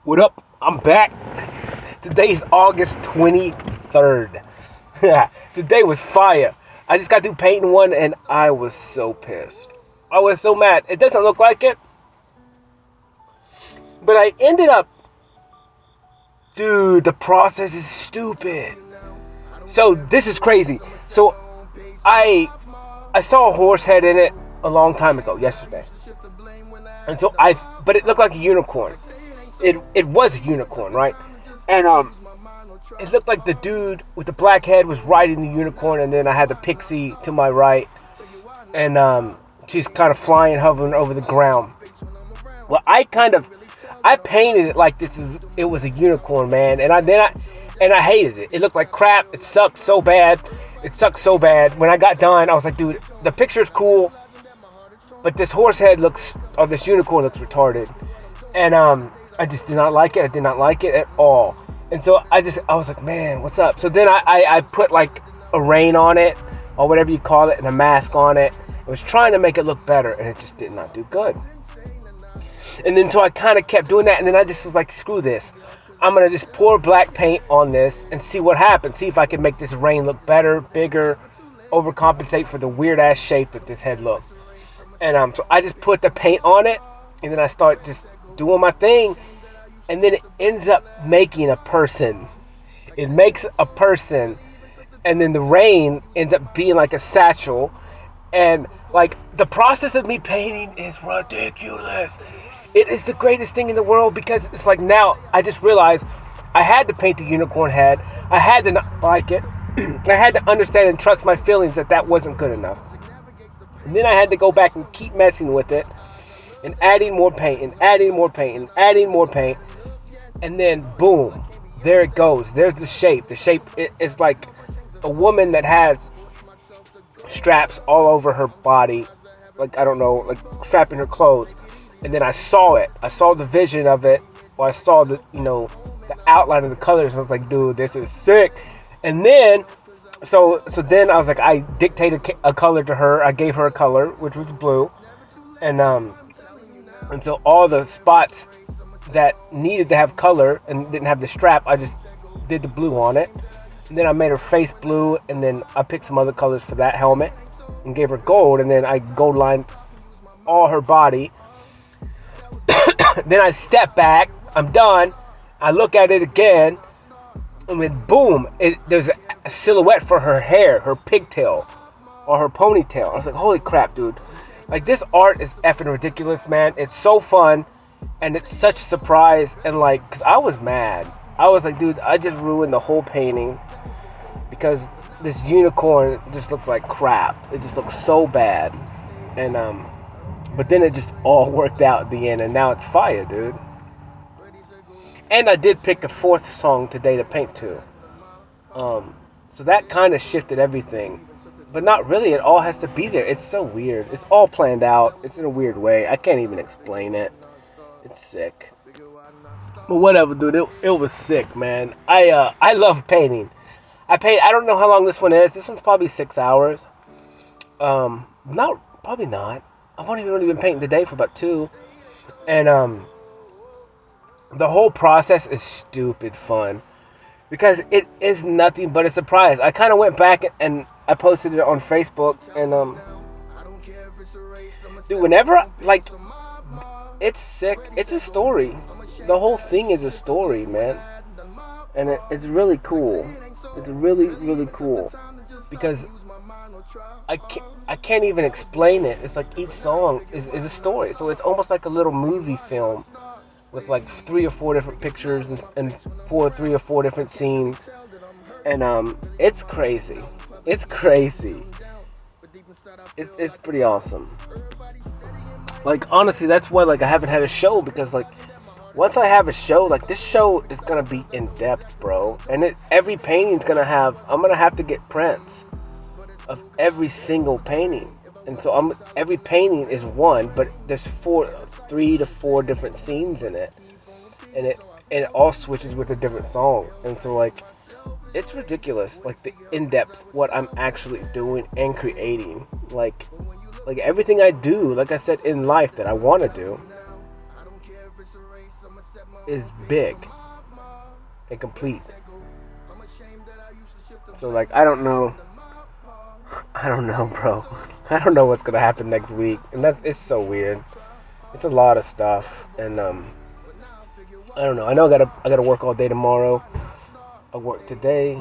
What up? I'm back. Today is August 23rd. Today was fire. I just got through painting one and I was so pissed. I was so mad. It doesn't look like it. But I ended up... Dude, the process is stupid. So this is crazy. So I saw a horse head in it a long time ago, yesterday. And so but it looked like a unicorn. It was a unicorn, right? And it looked like the dude with the black head was riding the unicorn, and then I had the pixie to my right, and she's kind of flying, hovering over the ground. Well, I painted it like it was a unicorn, man, and I hated it. It looked like crap. It sucked so bad. When I got done, I was like, dude, the picture's cool, but this horse head this unicorn looks retarded, and I just did not like it. I did not like it at all. And so I was like, man, what's up? So then I put like a rain on it, or whatever you call it, and a mask on it. I was trying to make it look better, and it just did not do good. And then so I kind of kept doing that, and then I just was like, screw this. I'm going to just pour black paint on this and see what happens. See if I can make this rain look better, bigger, overcompensate for the weird-ass shape that this head looks. And so I just put the paint on it, and then I start just doing my thing, and then it ends up making a person. It makes a person, and then the rain ends up being like a satchel, and like the process of me painting is ridiculous. It is the greatest thing in the world, because it's like, now I just realized I had to paint the unicorn head. I had to not like it. I had to understand and trust my feelings that wasn't good enough. And then I had to go back and keep messing with it, and adding more paint, and adding more paint, and adding more paint. And then, boom, there it goes. There's the shape. The shape is like a woman that has straps all over her body. Like, I don't know, like strapping her clothes. And then I saw it. I saw the vision of it. Or I saw the outline of the colors. I was like, dude, this is sick. And then, so then I was like, I dictated a color to her. I gave her a color, which was blue. And so all the spots that needed to have color and didn't have the strap, I just did the blue on it. And then I made her face blue, and then I picked some other colors for that helmet and gave her gold, and then I gold lined all her body. Then I step back, I'm done, I look at it again, and then boom, there's a silhouette for her hair, her pigtail, or her ponytail. I was like, holy crap, dude. Like, this art is effing ridiculous, man. It's so fun, and it's such a surprise, and like, because I was mad. I was like, dude, I just ruined the whole painting, because this unicorn just looks like crap. It just looks so bad. And, but then it just all worked out at the end, and now it's fire, dude. And I did pick a fourth song today to paint to. So that kind of shifted everything. But not really, it all has to be there. It's so weird. It's all planned out. It's in a weird way. I can't even explain it. It's sick. But whatever, dude. It was sick, man. I love painting. I don't know how long this one is. This one's probably 6 hours. Probably not. I've only really been painting today for about 2. And the whole process is stupid fun, because it is nothing but a surprise. I kind of went back and I posted it on Facebook, and dude, whenever, like, it's sick. It's a story. The whole thing is a story, man. And it's really cool. It's really, really cool, because I can't even explain it. It's like each song is a story. So it's almost like a little movie film with like 3 or 4 different pictures and 3 or 4 different scenes. And it's crazy. It's crazy. It's pretty awesome. Like, honestly, that's why, like, I haven't had a show, because, like, once I have a show, like, this show is gonna be in depth, bro. And every painting's I'm gonna have to get prints of every single painting. And so every painting is one, but there's 3 to 4 different scenes in it. And it all switches with a different song. And so, like, it's ridiculous, like, the in-depth, what I'm actually doing and creating. Like everything I do, like I said, in life that I want to do, is big and complete. So like I don't know, bro. I don't know what's gonna happen next week, and it's so weird. It's a lot of stuff, and I don't know. I know I gotta work all day tomorrow. I work today.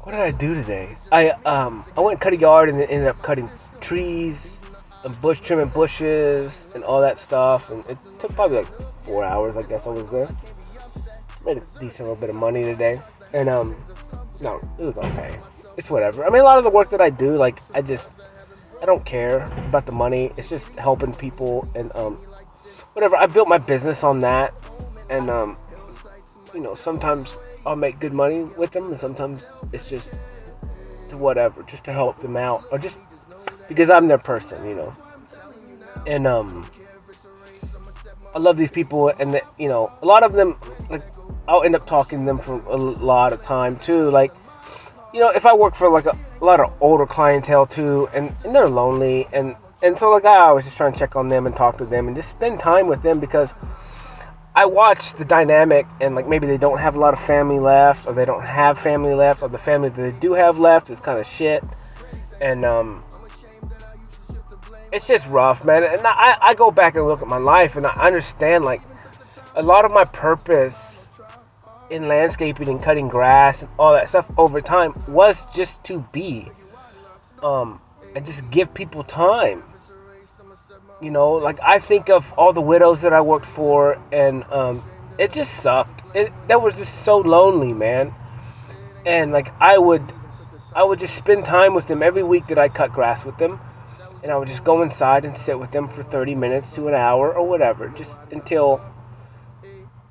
What did I do today? I went and cut a yard and ended up cutting trees and trimming bushes and all that stuff, and it took probably like 4 hours. I guess I was there. Made a decent little bit of money today, and no, it was okay. It's whatever. I mean, a lot of the work that I do, like I don't care about the money. It's just helping people and whatever. I built my business on that, and sometimes I'll make good money with them, and sometimes it's just to whatever, just to help them out, or just because I'm their person, And I love these people, and a lot of them, like I'll end up talking to them for a lot of time too. Like, if I work for like a lot of older clientele too, and they're lonely, and so like I was just trying to check on them and talk to them and just spend time with them, because I watch the dynamic, and like maybe they don't have a lot of family left, or they don't have family left, or the family that they do have left is kind of shit, and it's just rough, man. And I go back and look at my life, and I understand like a lot of my purpose in landscaping and cutting grass and all that stuff over time was just to be and just give people time. Like I think of all the widows that I worked for, and it just sucked. That was just so lonely, man. And like I would just spend time with them every week that I cut grass with them, and I would just go inside and sit with them for 30 minutes to an hour or whatever, just until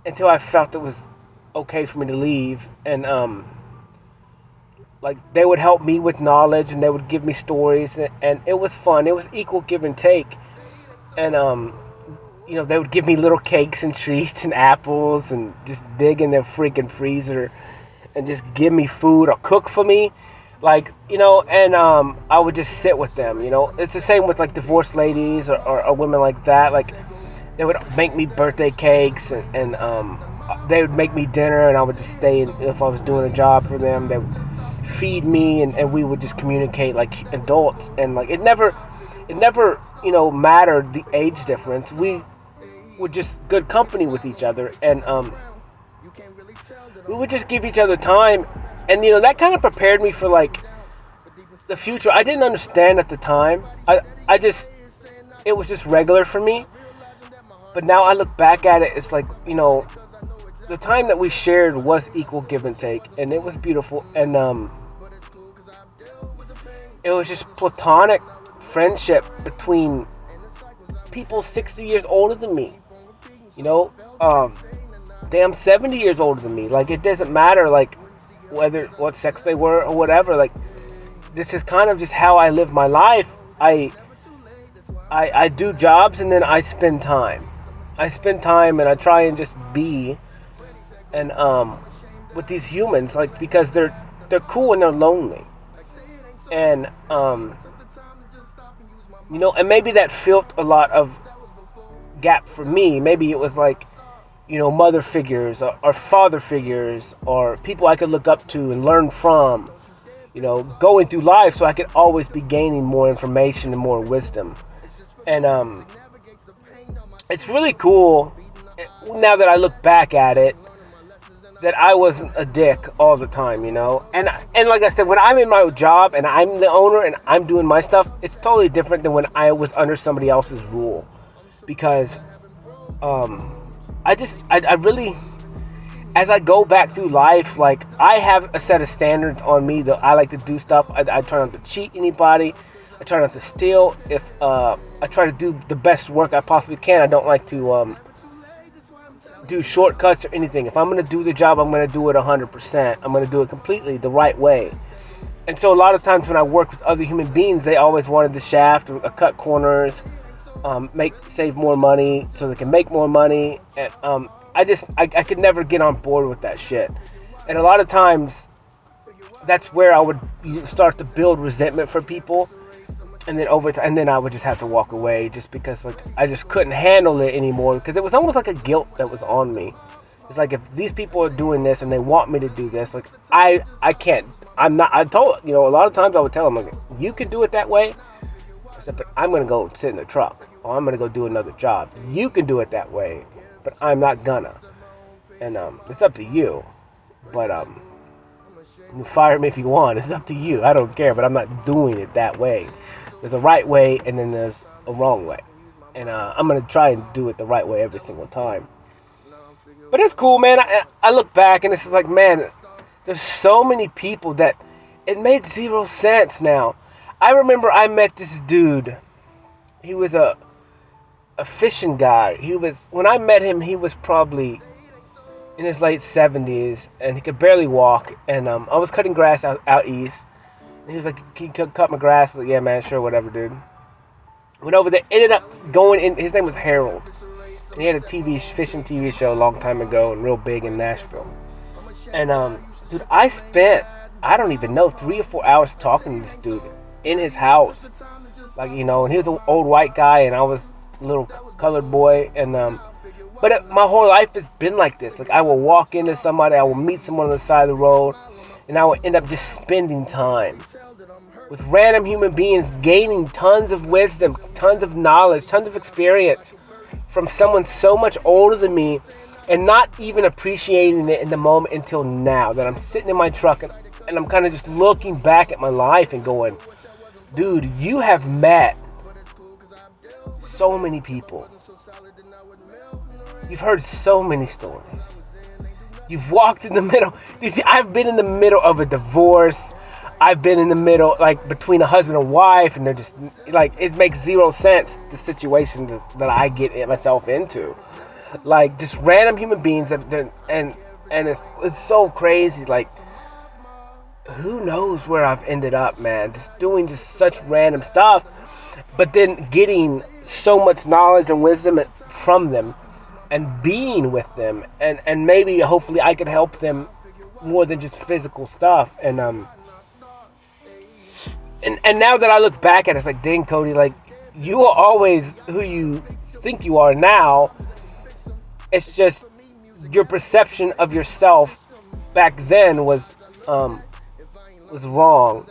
I felt it was okay for me to leave. And like they would help me with knowledge, and they would give me stories, and it was fun. It was equal give and take. And they would give me little cakes and treats and apples, and just dig in their freaking freezer and just give me food or cook for me, like and I would just sit with them. It's the same with like divorced ladies or women like that. Like they would make me birthday cakes, and they would make me dinner, and I would just stay. And if I was doing a job for them, they would feed me, and we would just communicate like adults. And like it never mattered the age difference. We were just good company with each other, and we would just give each other time, and that kind of prepared me for like the future. I didn't understand at the time. It was just regular for me. But now I look back at it, it's like the time that we shared was equal give and take, and it was beautiful, and it was just platonic friendship between people 60 years older than me, 70 years older than me. Like it doesn't matter like what sex they were or whatever. Like this is kind of just how I live my life. I do jobs, and then I spend time, and I try and just be and with these humans, like, because they're cool and they're lonely, and and maybe that filled a lot of gap for me. Maybe it was like, mother figures or father figures or people I could look up to and learn from, going through life, so I could always be gaining more information and more wisdom. And it's really cool now that I look back at it, that I wasn't a dick all the time, And like I said, when I'm in my job and I'm the owner and I'm doing my stuff, it's totally different than when I was under somebody else's rule. Because I really, as I go back through life, like I have a set of standards on me that I like to do stuff. I try not to cheat anybody. I try not to steal. If I try to do the best work I possibly can. I don't like to do shortcuts or anything. If I'm going to do the job, I'm going to do it 100%. I'm going to do it completely the right way. And so a lot of times when I work with other human beings, they always wanted the shaft or cut corners, save more money so they can make more money. And I could never get on board with that shit. And a lot of times that's where I would start to build resentment for people, And then and then I would just have to walk away just because like I just couldn't handle it anymore because it was almost like a guilt that was on me. It's like if these people are doing this and they want me to do this, like I can't. I'm not. I told a lot of times I would tell them like you can do it that way. I said, but I'm gonna go sit in the truck or I'm gonna go do another job. You can do it that way, but I'm not gonna. And it's up to you. But you fire me if you want. It's up to you. I don't care. But I'm not doing it that way. There's a right way and then there's a wrong way. And I'm going to try and do it the right way every single time. But it's cool, man. I look back and it's just like, man, there's so many people that it made zero sense now. I remember I met this dude. He was a fishing guy. When I met him, he was probably in his late 70s and he could barely walk. And I was cutting grass out east. And he was like, can you cut my grass? I was like, yeah, man, sure, whatever, dude. Went over there, ended up going in. His name was Harold. And he had a fishing TV show a long time ago and real big in Nashville. And, dude, I spent, I don't even know, 3 or 4 hours talking to this dude in his house. Like, and he was an old white guy and I was a little colored boy. And, but my whole life has been like this. Like, I will walk into somebody, I will meet someone on the side of the road, and I will end up just spending time with random human beings, gaining tons of wisdom, tons of knowledge, tons of experience from someone so much older than me, and not even appreciating it in the moment until now, that I'm sitting in my truck and I'm kind of just looking back at my life and going, dude, you have met so many people. You've heard so many stories. You've walked in the middle. I've been in the middle of a divorce. I've been in the middle, like, between a husband and wife, and they're just, like, it makes zero sense, the situation that I get myself into. Like, just random human beings, and it's so crazy, like, who knows where I've ended up, man, just doing just such random stuff, but then getting so much knowledge and wisdom from them, and being with them, and maybe, hopefully, I could help them more than just physical stuff, and now that I look back at it, it's like, dang, Cody, like, you are always who you think you are now. It's just your perception of yourself back then was wrong.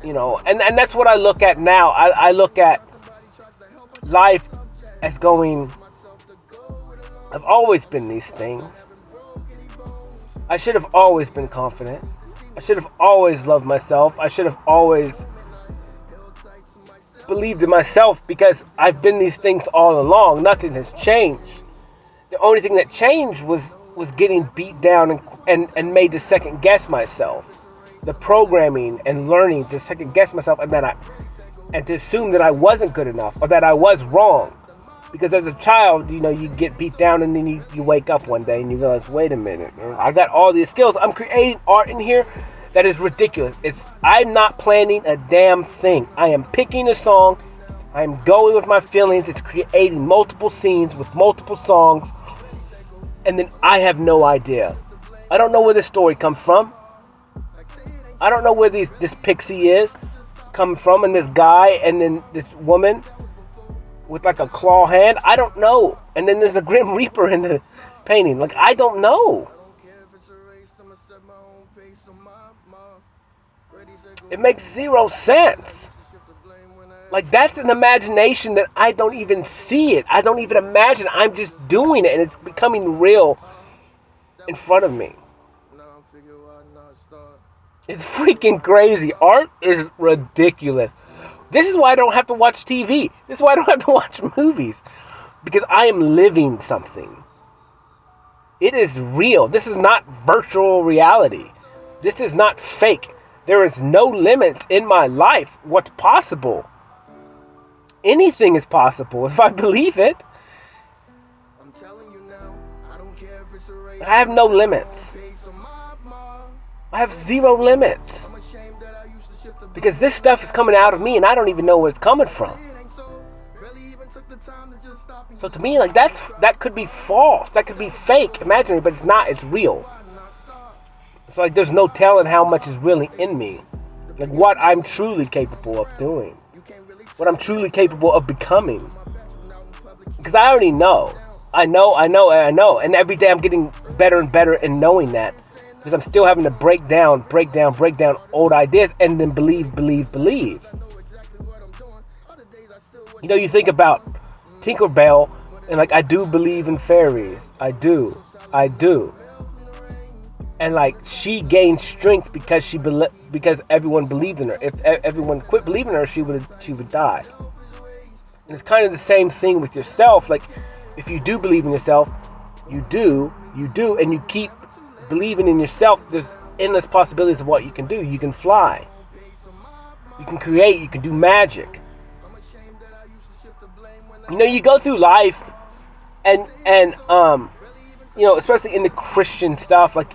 And that's what I look at now. I look at life as going, I've always been these things. I should have always been confident. I should have always loved myself. I should have always believed in myself because I've been these things all along. Nothing has changed. The only thing that changed was getting beat down and made to second guess myself. The programming and learning to second guess myself and to assume that I wasn't good enough or that I was wrong. Because as a child, you get beat down and then you wake up one day and you realize, wait a minute, I got all these skills. I'm creating art in here that is ridiculous. I'm not planning a damn thing. I am picking a song. I'm going with my feelings. It's creating multiple scenes with multiple songs. And then I have no idea. I don't know where this story comes from. I don't know where this pixie is coming from, and this guy and then this woman with like a claw hand. I don't know. And then there's a Grim Reaper in the painting. Like, I don't know. It makes zero sense. Like, that's an imagination that I don't even see it. I don't even imagine. I'm just doing it, and it's becoming real in front of me. It's freaking crazy. Art is ridiculous. This is why I don't have to watch TV. This is why I don't have to watch movies. Because I am living something. It is real. This is not virtual reality. This is not fake. There is no limits in my life. What's possible? Anything is possible if I believe it. I have no limits. I have zero limits. Because this stuff is coming out of me and I don't even know where it's coming from. So to me, like, that could be false. That could be fake, imaginary, but it's not. It's real. It's like there's no telling how much is really in me. Like what I'm truly capable of doing. What I'm truly capable of becoming. Because I already know. I know. And every day I'm getting better and better in knowing that. Because I'm still having to break down old ideas and then believe. You know, you think about Tinkerbell and like, I do believe in fairies. I do. And like, she gained strength because because everyone believed in her. If everyone quit believing in her, she would die. And it's kind of the same thing with yourself. Like, if you do believe in yourself, you do, and you keep believing in yourself, there's endless possibilities of what you can do. You can fly. You can create. You can do magic. You know, you go through life, and you know, especially in the Christian stuff, like,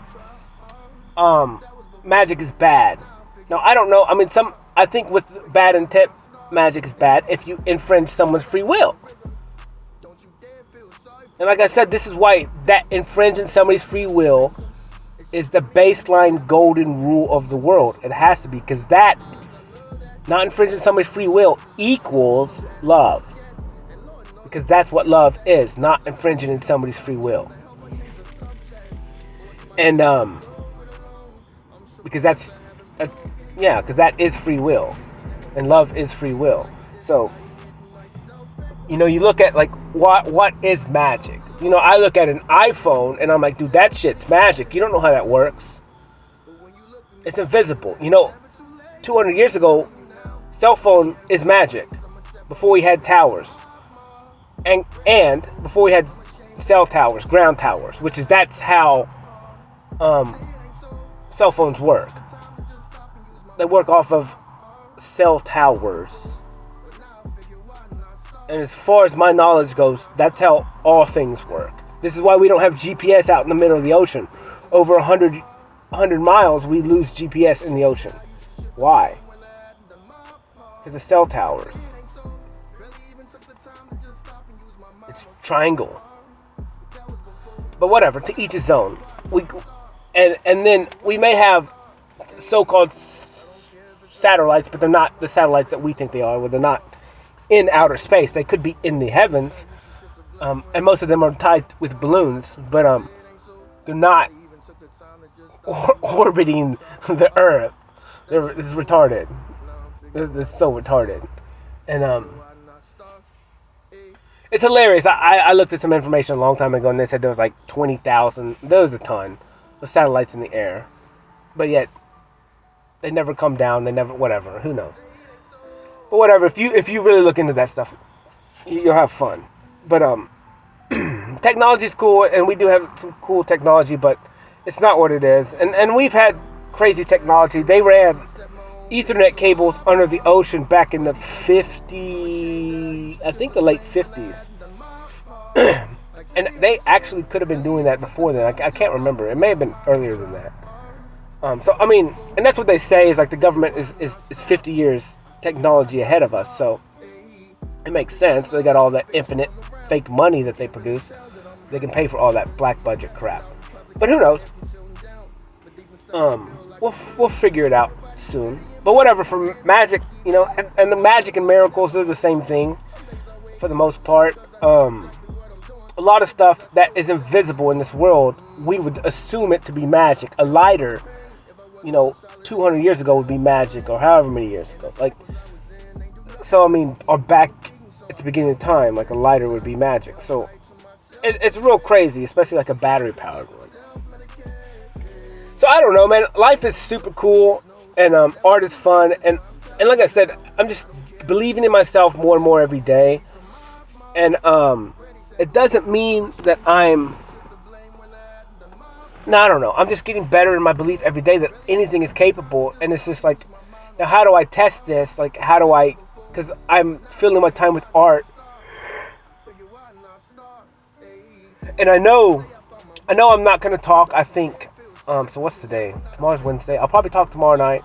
magic is bad. Now, I don't know. I mean, I think with bad intent, magic is bad if you infringe someone's free will. And like I said, this is why that infringing somebody's free will is the baseline golden rule of the world. It has to be, because that, not infringing somebody's free will, equals love. Because that's what love is, not infringing in somebody's free will. And because because that is free will, and love is free will. So, you know, you look at like what is magic. You know, I look at an iPhone and I'm like, dude, that shit's magic. You don't know how that works. It's invisible. You know, 200 years ago, cell phone is magic. Before we had towers, and before we had cell towers, ground towers, that's how cell phones work. They work off of cell towers. And as far as my knowledge goes, that's how all things work. This is why we don't have GPS out in the middle of the ocean. Over 100 miles, we lose GPS in the ocean. Why? Because of cell towers. It's triangle. But whatever, to each his own. And then we may have so-called satellites, but they're not the satellites that we think they are. Well, they're not in outer space. They could be in the heavens, and most of them are tied with balloons, but they're not orbiting the Earth. It's retarded. It's so retarded, and it's hilarious. I looked at some information a long time ago, and they said there was like 20,000. There was a ton of satellites in the air, but yet they never come down. They never, whatever. Who knows? But whatever. If you really look into that stuff, you'll have fun. But technology is cool, and we do have some cool technology, but it's not what it is. And we've had crazy technology. They ran Ethernet cables under the ocean back in the the late 50s. And they actually could have been doing that before then. I can't remember. It may have been earlier than that. So, I mean, and that's what they say, is like the government is 50 years technology ahead of us. So it makes sense. They got all that infinite fake money that they produce. They can pay for all that black budget crap. But who knows? We'll figure it out soon. But whatever, for magic, you know, and the magic and miracles, they're the same thing for the most part. A lot of stuff that is invisible in this world, we would assume it to be magic. A lighter, you know, 200 years ago would be magic, or however many years ago. Like, so I mean, or back at the beginning of time, like a lighter would be magic. So it's real crazy, especially like a battery powered one. So I don't know, man. Life is super cool, and art is fun, and like I said, I'm just believing in myself more and more every day. And it doesn't mean that I don't know. I'm just getting better in my belief every day that anything is capable. And it's just like, now how do I test this? Like, how do I, because I'm filling my time with art. And I know I'm not going to talk, I think. So what's today? Tomorrow's Wednesday. I'll probably talk tomorrow night.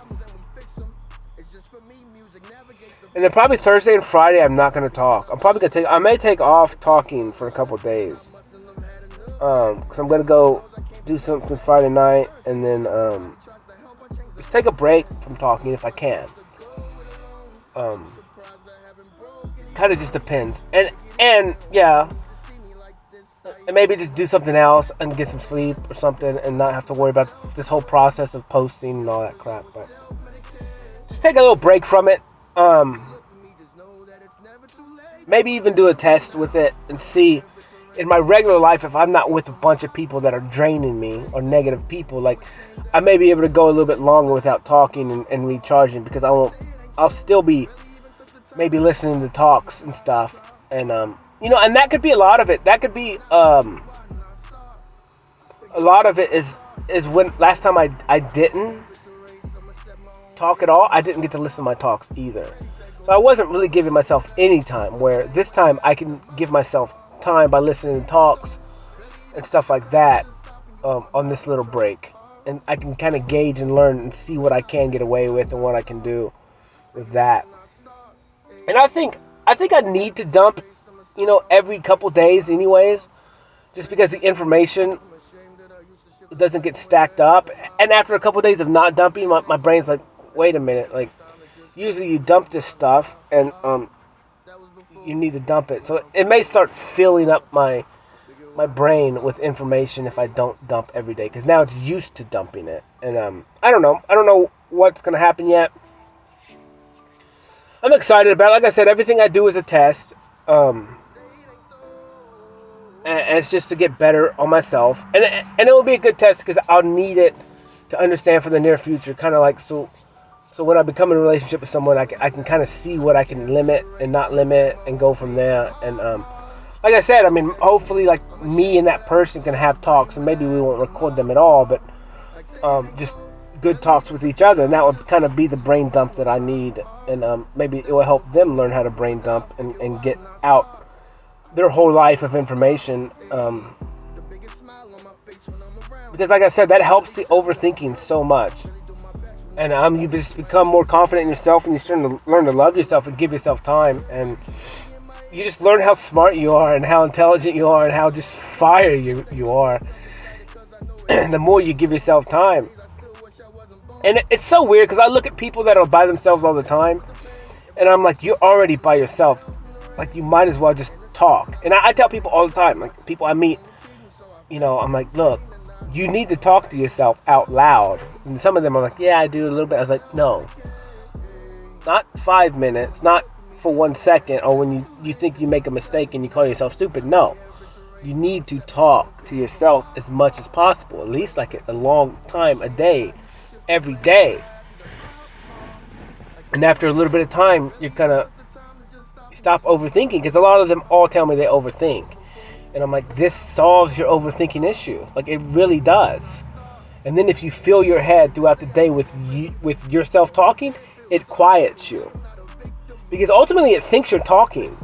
And then probably Thursday and Friday, I'm not going to talk. I may take off talking for a couple of days. Because I'm going to go do something Friday night, and then take a break from talking if I can. Kind of just depends. And yeah, and maybe just do something else and get some sleep or something and not have to worry about this whole process of posting and all that crap. But just take a little break from it. Maybe even do a test with it and see in my regular life if I'm not with a bunch of people that are draining me or negative people. Like, I may be able to go a little bit longer without talking and recharging, because I'll still be maybe listening to talks and stuff. And and that could be a lot of it. That could be a lot of it is when last time I didn't talk at all, I didn't get to listen to my talks either. So I wasn't really giving myself any time, where this time I can give myself time by listening to talks and stuff like that on this little break. And I can kind of gauge and learn and see what I can get away with and what I can do with that. And I think I need to dump, every couple days anyways, just because the information doesn't get stacked up. And after a couple days of not dumping, my brain's like, wait a minute, like, usually you dump this stuff and you need to dump it. So it may start filling up my brain with information if I don't dump every day, because now it's used to dumping it. And I don't know what's going to happen yet. I'm excited about it. Like I said, everything I do is a test. And it's just to get better on myself. And it will be a good test because I'll need it to understand for the near future. Kind of like, so when I become in a relationship with someone, I can kind of see what I can limit and not limit and go from there. And like I said, I mean, hopefully, like, me and that person can have talks, and maybe we won't record them at all, but just good talks with each other, and that would kind of be the brain dump that I need. And maybe it will help them learn how to brain dump and get out their whole life of information. Because like I said, that helps the overthinking so much. And you just become more confident in yourself, and you start to learn to love yourself and give yourself time. And you just learn how smart you are and how intelligent you are and how just fire you are. The more you give yourself time. And it's so weird because I look at people that are by themselves all the time, and I'm like, you're already by yourself. Like, you might as well just talk. And I tell people all the time, like, people I meet, I'm like, look, you need to talk to yourself out loud. And some of them are like, yeah, I do a little bit. I was like, no. Not 5 minutes, not for 1 second, or when you think you make a mistake and you call yourself stupid. No. You need to talk to yourself as much as possible, at least like a long time a day, every day. And after a little bit of time, you kind of stop overthinking, because a lot of them all tell me they overthink. And I'm like, this solves your overthinking issue. Like, it really does. And then if you fill your head throughout the day with yourself talking, it quiets you. Because ultimately it thinks you're talking.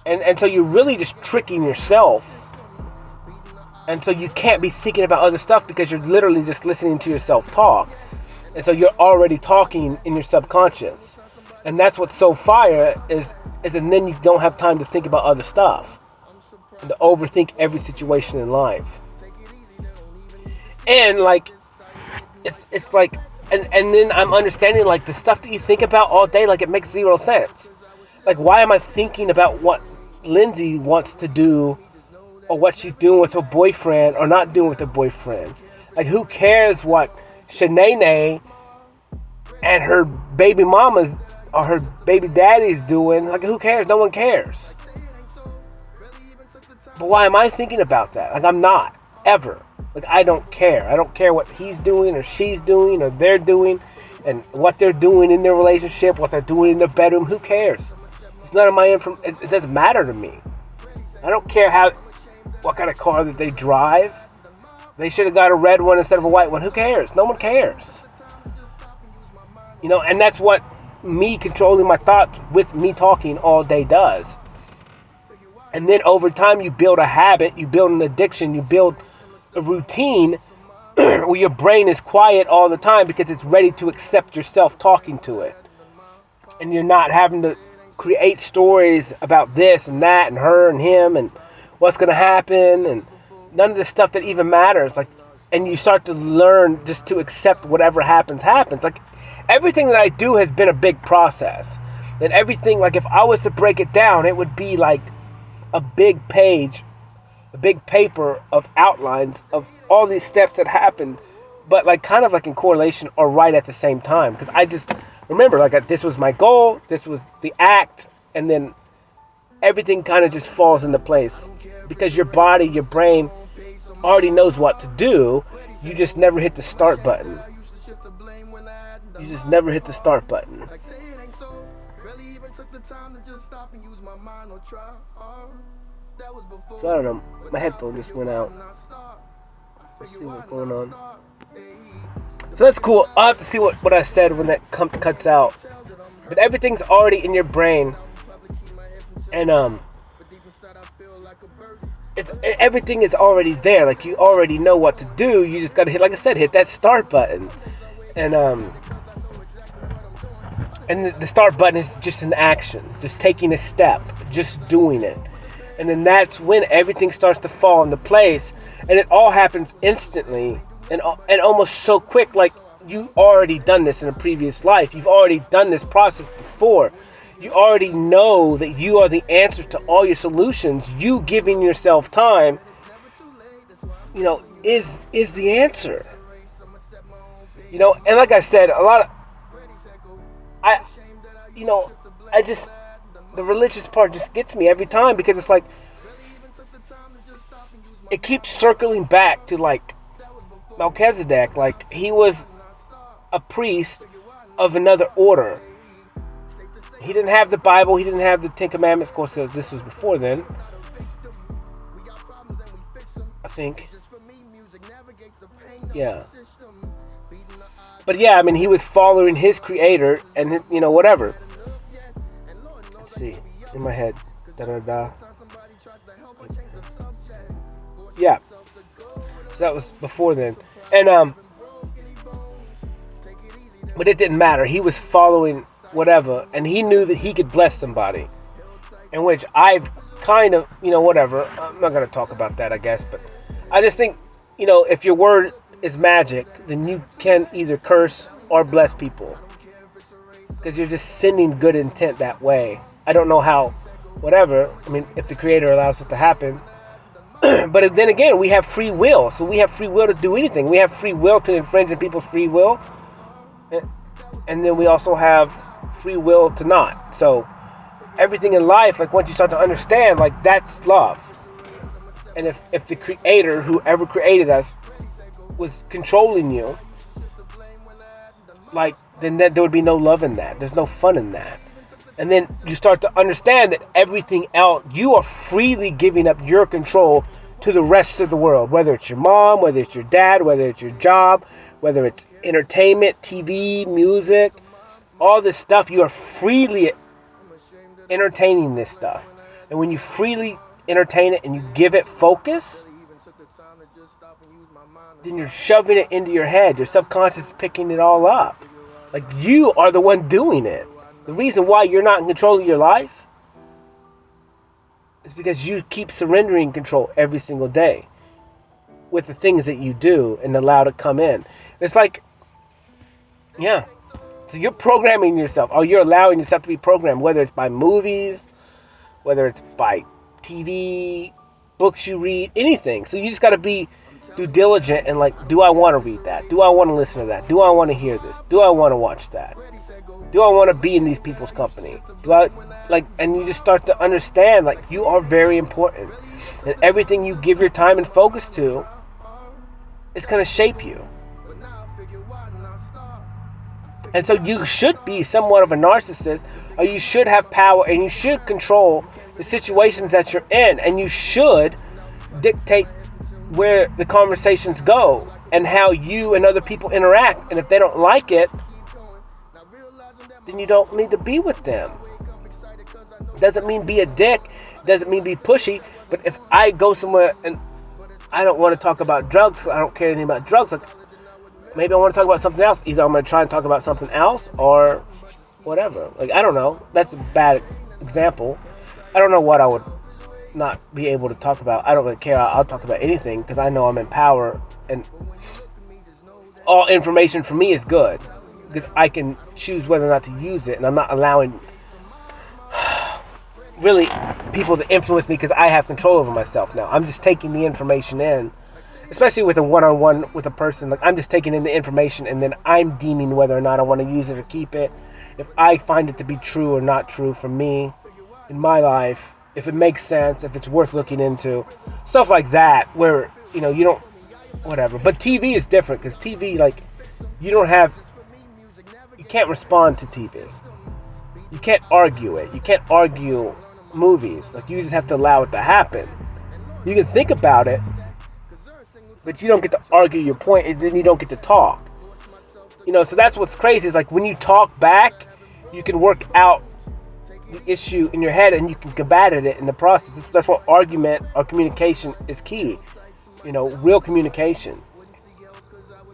And so you're really just tricking yourself. And so you can't be thinking about other stuff because you're literally just listening to yourself talk. And so you're already talking in your subconscious. And that's what's so fire is and then you don't have time to think about other stuff. And to overthink every situation in life. And like, it's like, and then I'm understanding, like, the stuff that you think about all day, like, it makes zero sense. Like, why am I thinking about what Lindsay wants to do, or what she's doing with her boyfriend or not doing with her boyfriend? Like, who cares what Shanae and her baby mama or her baby daddy's doing? Like, who cares? No one cares. But why am I thinking about that? Like, I'm not, ever. Like, I don't care. I don't care what he's doing or she's doing or they're doing, and what they're doing in their relationship, what they're doing in their bedroom. Who cares? It's none of my information. It doesn't matter to me. I don't care what kind of car that they drive. They should have got a red one instead of a white one. Who cares? No one cares. And that's what me controlling my thoughts with me talking all day does. And then over time, you build a habit, you build an addiction, you build a routine where your brain is quiet all the time because it's ready to accept yourself talking to it. And you're not having to create stories about this and that and her and him and what's going to happen and none of the stuff that even matters. Like, and you start to learn just to accept whatever happens. Like everything that I do has been a big process. And everything, like if I was to break it down, it would be like a big page, a big paper of outlines of all these steps that happened, but like kind of like in correlation or right at the same time. Because I just remember like this was my goal, this was the act, and then everything kind of just falls into place. Because your body, your brain already knows what to do. You just never hit the start button. You just never hit the start button. So I don't know. My headphone just went out. Let's see what's going on. So that's cool. I'll have to see what I said when that cuts out. But everything's already in your brain. And everything is already there. Like you already know what to do. You just gotta hit, like I said, hit that start button. And the start button is just an action, just taking a step, just doing it. And then that's when everything starts to fall into place, and it all happens instantly and almost so quick, like you already done this in a previous life. You've already done this process before. You already know that you are the answer to all your solutions. You giving yourself time, is the answer. And like I said, the religious part just gets me every time, because it's like it keeps circling back to like Melchizedek. Like he was a priest of another order. He didn't have the Bible. He didn't have the Ten Commandments. Of course, this was before then, I think. Yeah. But yeah, I mean, he was following his creator, and whatever. Let's see, in my head, da. Yeah. So that was before then, and but it didn't matter. He was following whatever, and he knew that he could bless somebody. In which I've kind of, whatever. I'm not gonna talk about that, I guess, but I just think, if your word is magic, then you can either curse or bless people, because you're just sending good intent that way. I don't know how, whatever. I mean, if the creator allows it to happen. But then again, we have free will, so we have free will to do anything. We have free will to infringe on people's free will, and then we also have free will to not. So everything in life, like once you start to understand, like that's love. And if the creator, whoever created us, was controlling you, like, then there would be no love in that. There's no fun in that. And then you start to understand that everything else, you are freely giving up your control to the rest of the world, whether it's your mom, whether it's your dad, whether it's your job, whether it's entertainment, TV, music, all this stuff. You are freely entertaining this stuff. And when you freely entertain it and you give it focus, then you're shoving it into your head. Your subconscious is picking it all up. Like, you are the one doing it. The reason why you're not in control of your life is because you keep surrendering control every single day with the things that you do and allow to come in. It's like, yeah. So you're programming yourself, or you're allowing yourself to be programmed, whether it's by movies, whether it's by TV, books you read, anything. So you just got to be due diligent and like, do I want to read that? Do I want to listen to that? Do I want to hear this? Do I want to watch that? Do I want to be in these people's company? Do I, like, and you just start to understand, like, you are very important. And everything you give your time and focus to is going to shape you. And so you should be somewhat of a narcissist, or you should have power, and you should control the situations that you're in, and you should dictate where the conversations go and how you and other people interact. And if they don't like it, then you don't need to be with them. Doesn't mean be a dick, doesn't mean be pushy. But if I go somewhere and I don't want to talk about drugs, I don't care anything about drugs, like, maybe I want to talk about something else. Either I'm going to try and talk about something else or whatever. Like, I don't know. That's a bad example. I don't know what I would not be able to talk about. I don't really care. I'll talk about anything because I know I'm in power. And all information for me is good because I can choose whether or not to use it, and I'm not allowing really people to influence me because I have control over myself now. I'm just taking the information in, especially with a one-on-one with a person. Like, I'm just taking in the information, and then I'm deeming whether or not I want to use it or keep it. If I find it to be true or not true for me in my life, if it makes sense, if it's worth looking into, stuff like that, where, you know, you don't, whatever. But TV is different because TV, like, you can't respond to TV. You can't argue it. You can't argue movies. Like, you just have to allow it to happen. You can think about it, but you don't get to argue your point, and then you don't get to talk. You know, so that's what's crazy, is like when you talk back, you can work out the issue in your head and you can combat it in the process. That's what argument or communication is key. You know, real communication.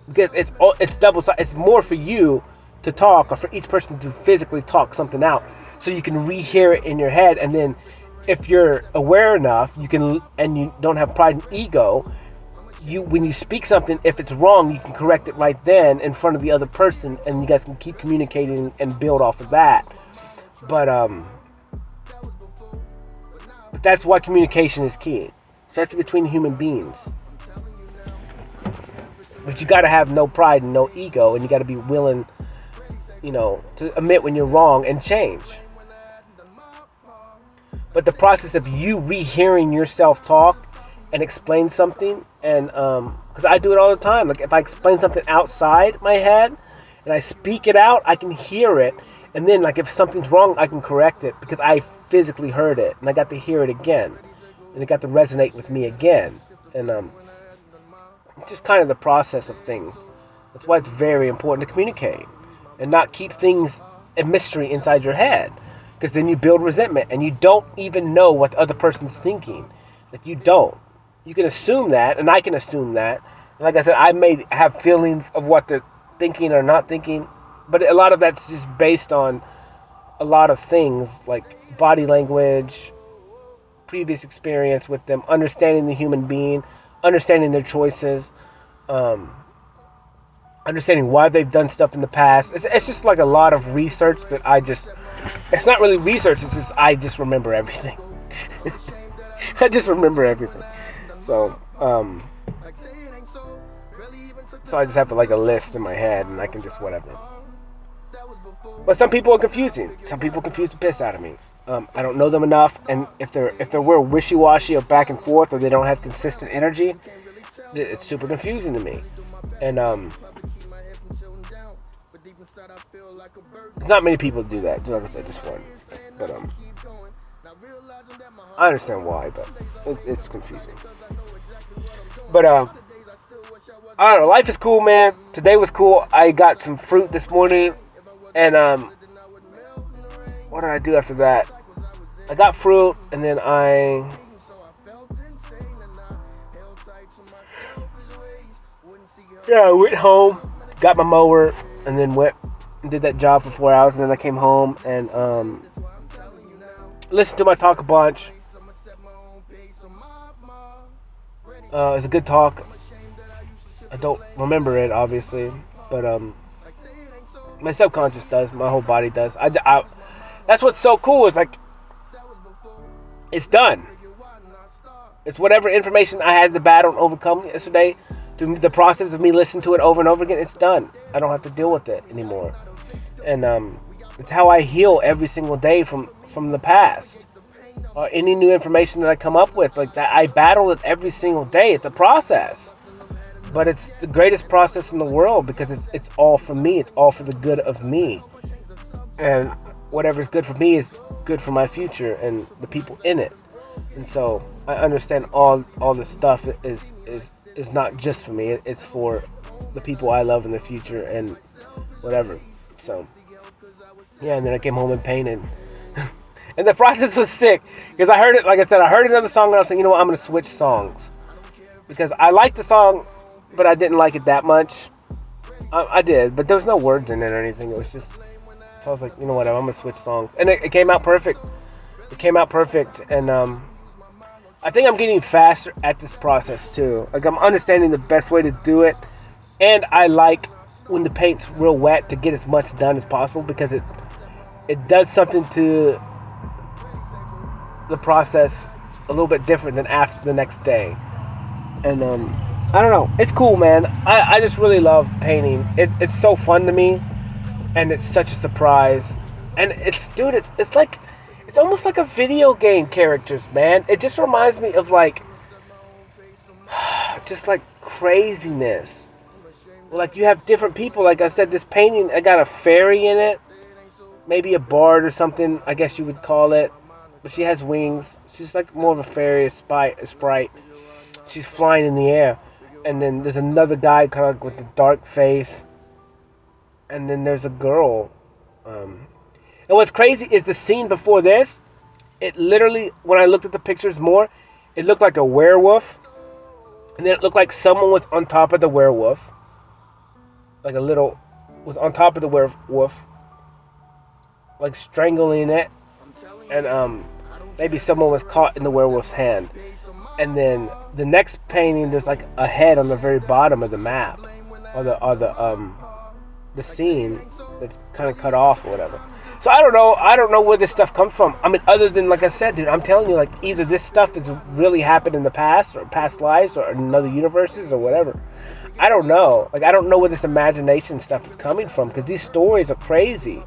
Because it's double-sided. It's more for you to talk, or for each person to physically talk something out, so you can rehear it in your head, and then if you're aware enough, you can, and you don't have pride and ego, when you speak something, if it's wrong, you can correct it right then in front of the other person, and you guys can keep communicating and build off of that. But that's why communication is key, especially between human beings. But you got to have no pride and no ego, and you got to be willing, you know, to admit when you're wrong and change. But the process of you rehearing yourself talk and explain something, and because I do it all the time. Like, if I explain something outside my head and I speak it out, I can hear it, and then, like, if something's wrong, I can correct it because I physically heard it and I got to hear it again, and it got to resonate with me again. And it's just kind of the process of things. That's why it's very important to communicate and not keep things a mystery inside your head, because then you build resentment and you don't even know what the other person's thinking. Like, you don't. You can assume that, and I can assume that. And like I said, I may have feelings of what they're thinking or not thinking, but a lot of that's just based on a lot of things like body language, previous experience with them, understanding the human being, understanding their choices, understanding why they've done stuff in the past. It's just like a lot of research that it's not really research, it's just I just remember everything. I just remember everything. So I just have like a list in my head, and I can just whatever. But some people are confusing. Some people confuse the piss out of me. I don't know them enough, and if they're real wishy-washy or back and forth, or they don't have consistent energy, it's super confusing to me. And not many people do that. Like I said, just one. But I understand why, but it's confusing. But I don't know. Life is cool, man. Today was cool. I got some fruit this morning, and what did I do after that? I got fruit, and then I went home, got my mower, and then went and did that job for 4 hours, and then I came home and listened to my talk a bunch. It's a good talk. I don't remember it, obviously, but my subconscious does, my whole body does. That's what's so cool, is like, it's done. It's whatever information I had to battle and overcome yesterday, through the process of me listening to it over and over again, it's done. I don't have to deal with it anymore. And it's how I heal every single day from the past. Or any new information that I come up with, like that, I battle it every single day. It's a process. But it's the greatest process in the world, because it's all for me. It's all for the good of me. And whatever's good for me is good for my future and the people in it. And so I understand all this stuff is not just for me. It's for the people I love in the future and whatever. So yeah, and then I came home and painted. And the process was sick, because I heard it, like I said, I heard another song and I was like, you know what, I'm going to switch songs. Because I liked the song, but I didn't like it that much. I did, but there was no words in it or anything. It was just, so I was like, you know what, I'm going to switch songs. And it came out perfect. It came out perfect. And I think I'm getting faster at this process too. Like, I'm understanding the best way to do it And I like when the paint's real wet to get as much done as possible because it does something to the process a little bit different than after the next day. And I don't know, it's cool, man. I just really love painting. It's so fun to me, and it's such a surprise. And it's like it's almost like a video game characters, man. It just reminds me of like just like craziness. Like you have different people. Like I said, this painting, I got a fairy in it, maybe a bard or something, I guess you would call it. But she has wings. She's like more of a fairy, a sprite. She's flying in the air. And then there's another guy kind of with a dark face. And then there's a girl. And what's crazy is the scene before this. It literally, when I looked at the pictures more, it looked like a werewolf. And then it looked like someone was on top of the werewolf. Like was on top of the werewolf. Like strangling it. And maybe someone was caught in the werewolf's hand. And then the next painting, there's like a head on the very bottom of the map. Or the scene that's kind of cut off or whatever. So I don't know where this stuff comes from. I mean, other than, like I said, dude, I'm telling you, like, either this stuff has really happened in the past, or past lives, or in other universes, or whatever. I don't know. Like, I don't know where this imagination stuff is coming from, because these stories are crazy.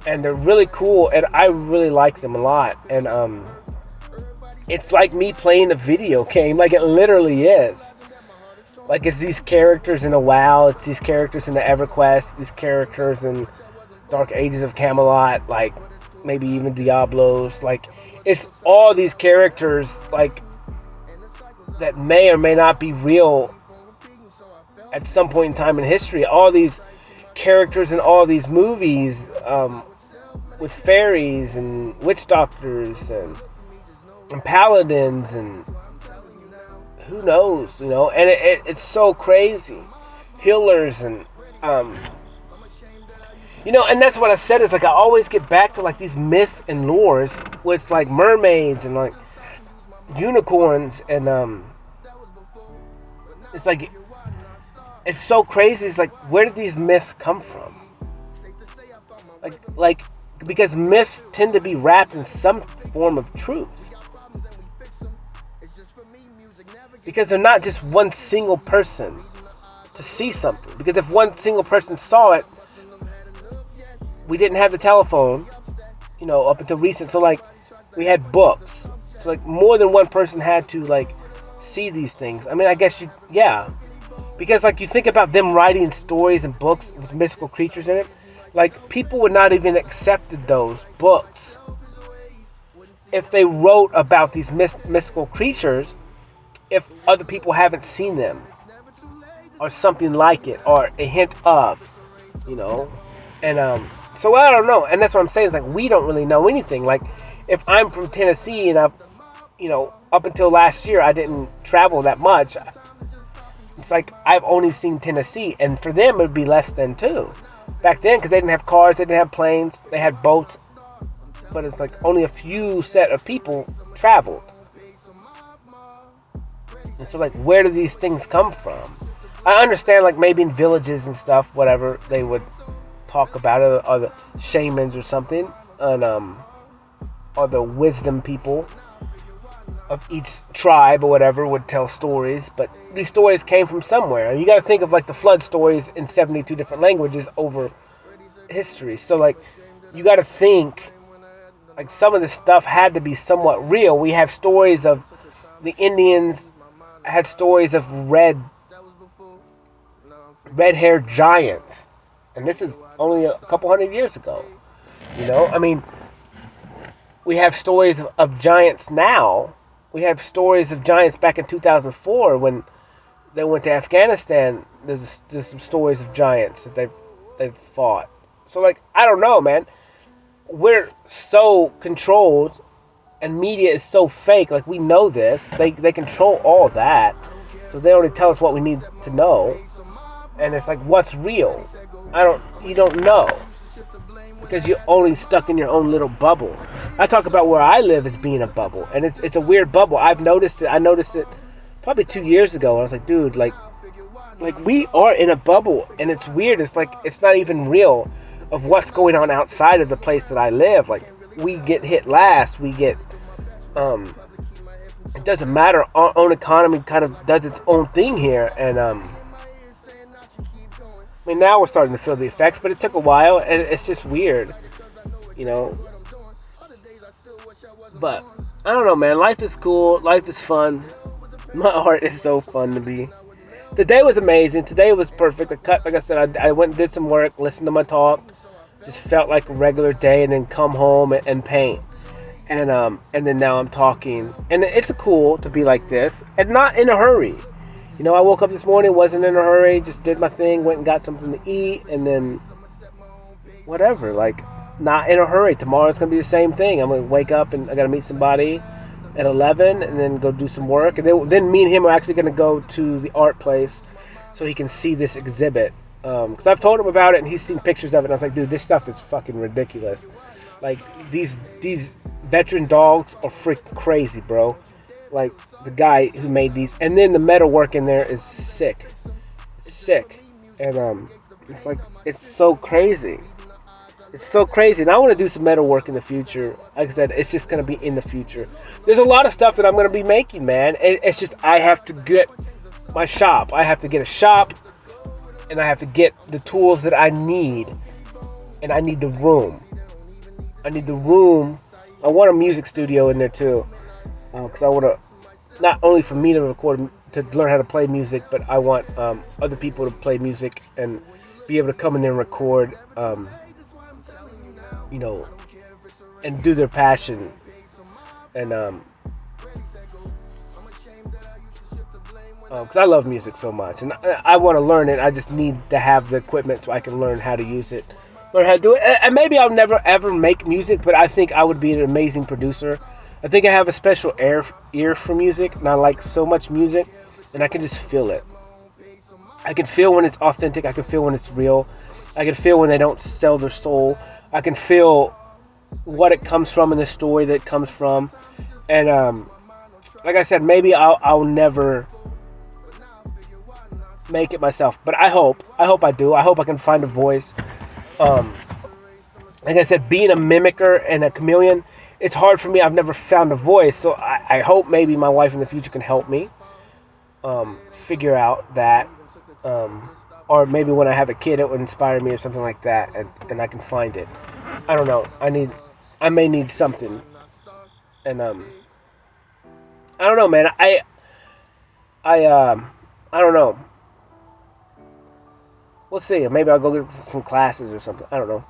And they're really cool, and I really like them a lot. And, it's like me playing a video game. Like, it literally is. Like, it's these characters in a WoW, it's these characters in the EverQuest, these characters in Dark Ages of Camelot, like, maybe even Diablos. Like, it's all these characters, like, that may or may not be real at some point in time in history. All these characters in all these movies, with fairies and witch doctors and paladins and who knows, you know, and it's so crazy. Healers and, you know, and that's what I said, is like I always get back to like these myths and lores where it's like mermaids and like unicorns and, it's like, it's so crazy. It's like, where did these myths come from? Like, because myths tend to be wrapped in some form of truth. Because they're not just one single person to see something. Because if one single person saw it, we didn't have the telephone, you know, up until recent. So, like, we had books. So, like, more than one person had to, like, see these things. I mean, I guess yeah. Because, like, you think about them writing stories and books with mystical creatures in it. Like, people would not even accepted those books if they wrote about these mystical creatures if other people haven't seen them or something like it or a hint of, you know. And so I don't know, and that's what I'm saying, is like we don't really know anything. Like, if I'm from Tennessee and I've, you know, up until last year I didn't travel that much, it's like I've only seen Tennessee, and for them it would be less than too back then, because they didn't have cars, they didn't have planes, they had boats, but it's like only a few set of people traveled. And so, like, where do these things come from? I understand, like, maybe in villages and stuff, whatever, they would talk about it, or the shamans or something, and or the wisdom people of each tribe or whatever would tell stories, but these stories came from somewhere. And you got to think of, like, the flood stories in 72 different languages over history. So, like, you got to think, like, some of this stuff had to be somewhat real. We have stories of the Indians had stories of red-haired giants, and this is only a couple hundred years ago. You know, I mean, we have stories of giants now. We have stories of giants back in 2004 when they went to Afghanistan. There's some stories of giants that they've fought. So, like, I don't know, man. We're so controlled, and media is so fake. Like, we know this. They control all that, so they only tell us what we need to know. And it's like, what's real? You don't know, because you're only stuck in your own little bubble. I talk about where I live as being a bubble, and it's a weird bubble. I've noticed it. I noticed it probably 2 years ago. I was like, dude, like, Like, we are in a bubble, and it's weird. It's like it's not even real of what's going on outside of the place that I live. Like, we get hit last. We get it doesn't matter. Our own economy kind of does its own thing here, and I mean, now we're starting to feel the effects, but it took a while, and it's just weird, you know. But I don't know, man. Life is cool. Life is fun. My heart is so fun to be. Today was amazing. Today was perfect. Like I said, I went and did some work, listened to my talk, just felt like a regular day, and then come home and paint. And then now I'm talking, and it's cool to be like this, and not in a hurry. You know, I woke up this morning, wasn't in a hurry, just did my thing, went and got something to eat, and then whatever. Like, not in a hurry. Tomorrow's gonna be the same thing. I'm gonna wake up and I gotta meet somebody at 11, and then go do some work, and then me and him are actually gonna go to the art place so he can see this exhibit. Because I've told him about it, and he's seen pictures of it, and I was like, dude, this stuff is fucking ridiculous. Like, these veteran dogs are freaking crazy, bro. Like, the guy who made these, and then the metal work in there is sick. It's sick. And it's like, it's so crazy. It's so crazy. And I want to do some metal work in the future. Like I said, it's just going to be in the future. There's a lot of stuff that I'm going to be making, man. It's just, I have to get my shop. I have to get a shop, and I have to get the tools that I need. And I need the room. I need the room. I want a music studio in there too, because I want to, not only for me to record, to learn how to play music, but I want other people to play music and be able to come in there and record, you know, and do their passion, and because I love music so much, and I want to learn it. I just need to have the equipment so I can learn how to use it. Learn how to do it, and maybe I'll never ever make music, but I think I would be an amazing producer. I think I have a special ear for music, and I like so much music, and I can just feel it. I can feel when it's authentic. I can feel when it's real. I can feel when they don't sell their soul. I can feel what it comes from in the story that it comes from, and like I said, maybe I'll never make it myself, but I hope I do. I hope I can find a voice. Like I said, being a mimicker and a chameleon, it's hard for me. I've never found a voice, so I hope maybe my wife in the future can help me figure out that, or maybe when I have a kid, it would inspire me or something like that, and I can find it. I don't know. I may need something, and I don't know, man. I don't know. We'll see. Maybe I'll go get some classes or something. I don't know.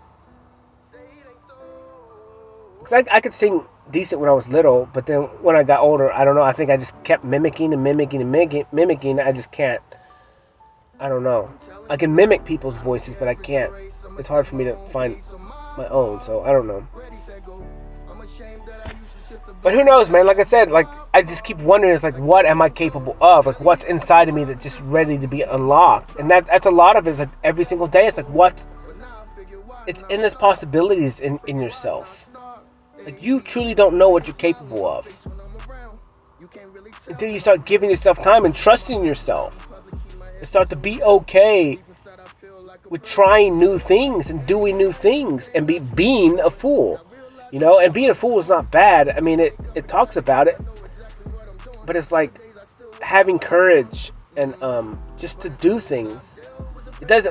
Because I could sing decent when I was little, but then when I got older, I don't know. I think I just kept mimicking and mimicking and mimicking. I just can't. I don't know. I can mimic people's voices, but I can't. It's hard for me to find my own, so I don't know. But who knows, man? Like I said, like, I just keep wondering, it's like, what am I capable of? Like, what's inside of me that's just ready to be unlocked? And that's a lot of it. It's like every single day, it's like, it's endless possibilities in yourself. Like, you truly don't know what you're capable of until you start giving yourself time and trusting yourself. And start to be okay with trying new things and doing new things and being a fool. You know, and being a fool is not bad. I mean, it talks about it. But it's like having courage and just to do things.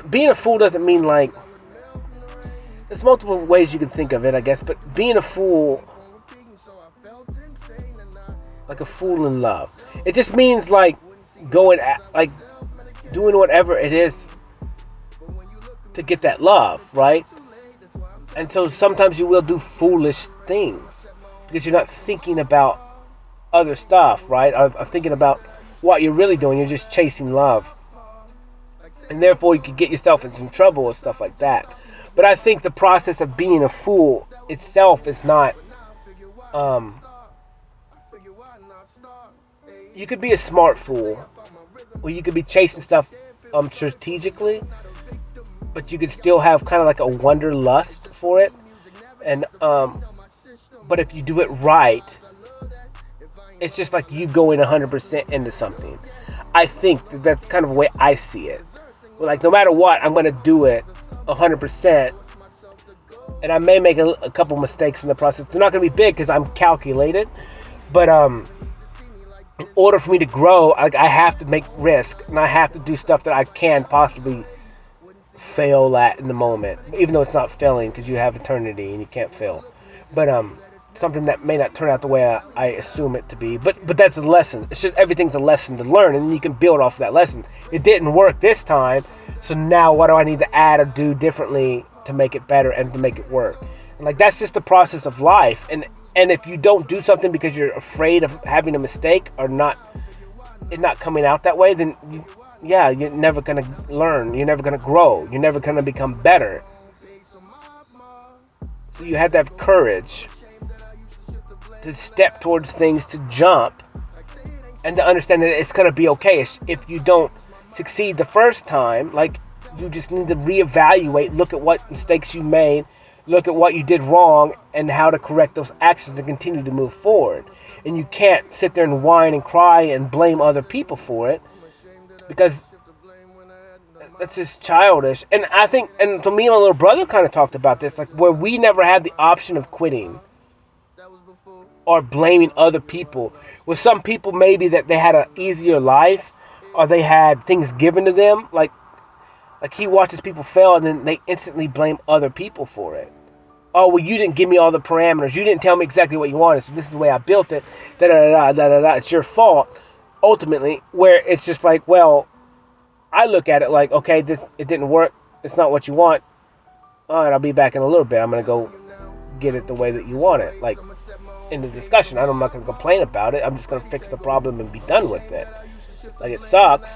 Being a fool doesn't mean like, there's multiple ways you can think of it, I guess, but being a fool, like a fool in love, it just means like doing whatever it is to get that love, right? And so sometimes you will do foolish things because you're not thinking about other stuff, right? I'm thinking about what you're really doing. You're just chasing love. And therefore you could get yourself in some trouble and stuff like that. But I think the process of being a fool itself is not... you could be a smart fool. Or you could be chasing stuff strategically. But you could still have kind of like a wanderlust for it. And but if you do it right, it's just like you going 100% into something. I think that's kind of the way I see it. Like, no matter what, I'm going to do it 100%. And I may make a couple mistakes in the process. They're not going to be big because I'm calculated. But in order for me to grow, like, I have to make risk. And I have to do stuff that I can possibly fail at in the moment. Even though it's not failing because you have eternity and you can't fail. But something that may not turn out the way I assume it to be. But that's a lesson. It's just everything's a lesson to learn. And you can build off of that lesson. It didn't work this time. So now what do I need to add or do differently to make it better and to make it work? And like, that's just the process of life. And if you don't do something because you're afraid of having a mistake or it not coming out that way, then you're never going to learn. You're never going to grow. You're never going to become better. So you have to have courage to step towards things, to jump, and to understand that it's going to be okay. If you don't succeed the first time, like, you just need to reevaluate, look at what mistakes you made, look at what you did wrong, and how to correct those actions and continue to move forward. And you can't sit there and whine and cry and blame other people for it, because that's just childish. And I think, and to me and my little brother kind of talked about this, like, where we never had the option of quitting or blaming other people. With some people, maybe that they had an easier life, or they had things given to them, like he watches people fail and then they instantly blame other people for it. Oh, well, you didn't give me all the parameters. You didn't tell me exactly what you wanted, so this is the way I built it. It's your fault, ultimately. Where it's just like, well, I look at it like, okay, it didn't work. It's not what you want. All right, I'll be back in a little bit. I'm going to go get it the way that you want it. Like, in the discussion, I'm not going to complain about it. I'm just going to fix the problem and be done with it. Like, it sucks.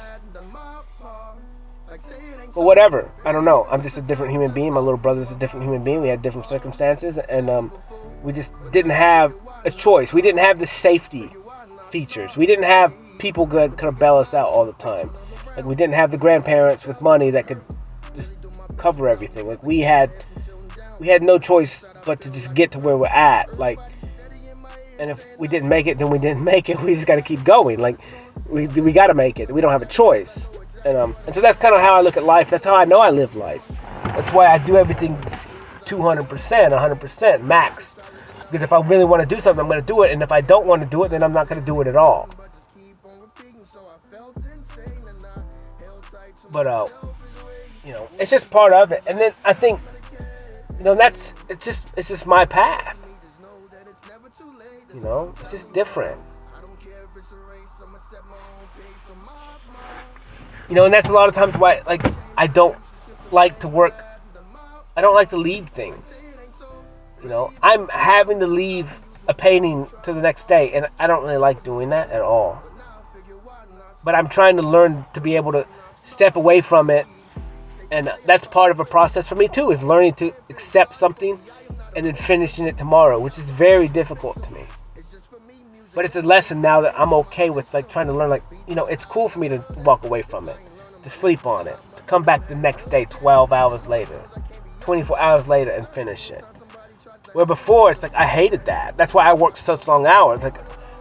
But whatever. I don't know. I'm just a different human being. My little brother's a different human being. We had different circumstances. And we just didn't have a choice. We didn't have the safety features. We didn't have people that could bail us out all the time. Like, we didn't have the grandparents with money that could just cover everything. Like, we had no choice but to just get to where we're at. Like, and if we didn't make it, then we didn't make it. We just got to keep going. Like, we got to make it. We don't have a choice. And so that's kind of how I look at life. That's how I know I live life. That's why I do everything 200%, 100% max. Because if I really want to do something, I'm going to do it. And if I don't want to do it, then I'm not going to do it at all. But it's just part of it. And then I think, it's just my path. It's just different. And that's a lot of times why, like, I don't like to work. I don't like to leave things. I'm having to leave a painting to the next day, and I don't really like doing that at all. But I'm trying to learn to be able to step away from it, and that's part of a process for me too, is learning to accept something and then finishing it tomorrow, which is very difficult to me. But it's a lesson now that I'm okay with, like, trying to learn, like, it's cool for me to walk away from it, to sleep on it, to come back the next day 12 hours later, 24 hours later and finish it. Where before, it's like, I hated that. That's why I worked such long hours. Like,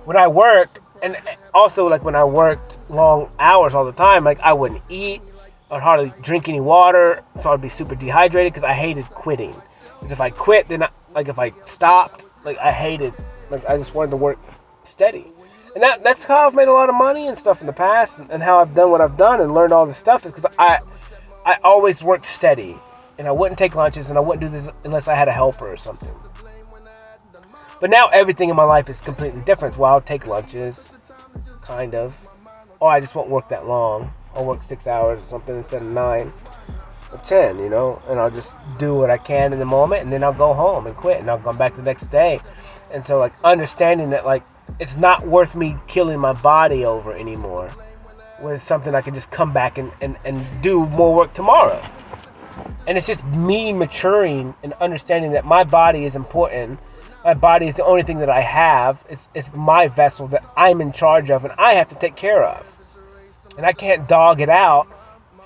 when I worked, and also, like, when I worked long hours all the time, like, I wouldn't eat, I'd hardly drink any water, so I'd be super dehydrated because I hated quitting. Because if I quit, then, if I stopped, like, I hated, like, I just wanted to work steady. And that's how I've made a lot of money and stuff in the past, and how I've done what I've done and learned all this stuff, is because I always worked steady, and I wouldn't take lunches, and I wouldn't do this unless I had a helper or something. But now everything in my life is completely different. Well, I'll take lunches, kind of, or I just won't work that long. I'll work 6 hours or something instead of 9 or 10, and I'll just do what I can in the moment, and then I'll go home and quit, and I'll come back the next day. And so, like, understanding that, like, it's not worth me killing my body over anymore, when it's something I can just come back and do more work tomorrow. And it's just me maturing and understanding that my body is important. My body is the only thing that I have. It's my vessel that I'm in charge of and I have to take care of. And I can't dog it out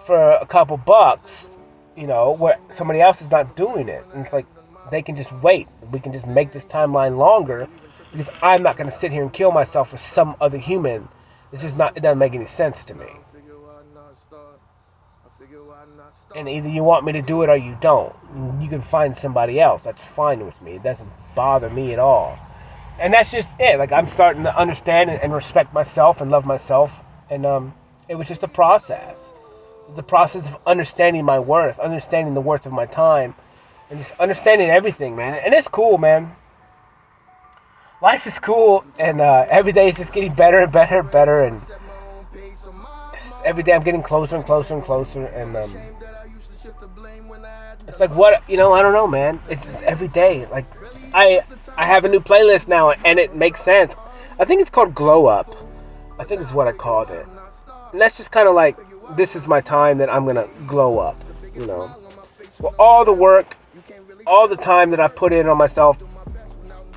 for a couple bucks, where somebody else is not doing it. And it's like, they can just wait. We can just make this timeline longer, because I'm not going to sit here and kill myself for some other human It's just not. It doesn't make any sense to me. And either you want me to do it or you don't. You can find somebody else. That's fine with me. It doesn't bother me at all. And that's just it. Like, I'm starting to understand and respect myself and love myself. And it was just a process. It's a process of understanding my worth, understanding the worth of my time, and just understanding everything, man. And it's cool, man. Life is cool, and every day is just getting better and better and better. And every day I'm getting closer and closer and closer. And it's like, what, I don't know, man. It's just every day. Like, I have a new playlist now, and it makes sense. I think it's called Glow Up. I think it's what I called it. And that's just kind of like, this is my time that I'm going to glow up, Well, all the work, all the time that I put in on myself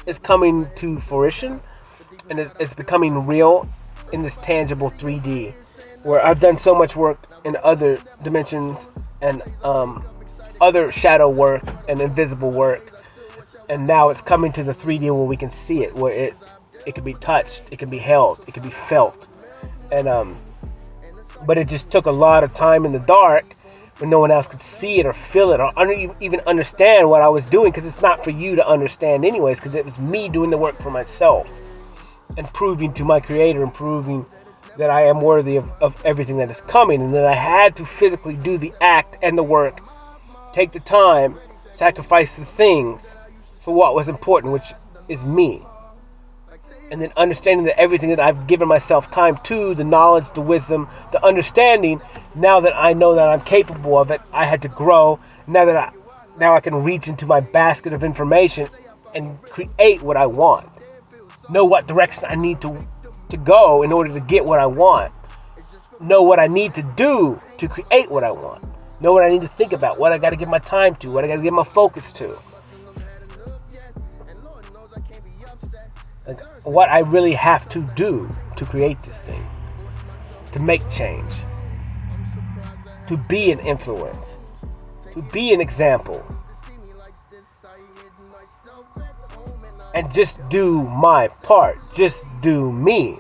is coming to fruition, and it's becoming real in this tangible 3D, where I've done so much work in other dimensions and other shadow work and invisible work, and now it's coming to the 3D where we can see it, where it can be touched, it can be held, it can be felt, and but it just took a lot of time in the dark when no one else could see it or feel it or even understand what I was doing, because it's not for you to understand anyways, because it was me doing the work for myself and proving to my creator and proving that I am worthy of everything that is coming, and that I had to physically do the act and the work, take the time, sacrifice the things for what was important, which is me. And then understanding that everything that I've given myself time to, the knowledge, the wisdom, the understanding, now that I know that I'm capable of it, I had to grow. Now I can reach into my basket of information and create what I want. Know what direction I need to go in order to get what I want. Know what I need to do to create what I want. Know what I need to think about, what I got to give my time to, what I got to give my focus to. Like, what I really have to do to create this thing, to make change, to be an influence, to be an example, and just do my part, just do me,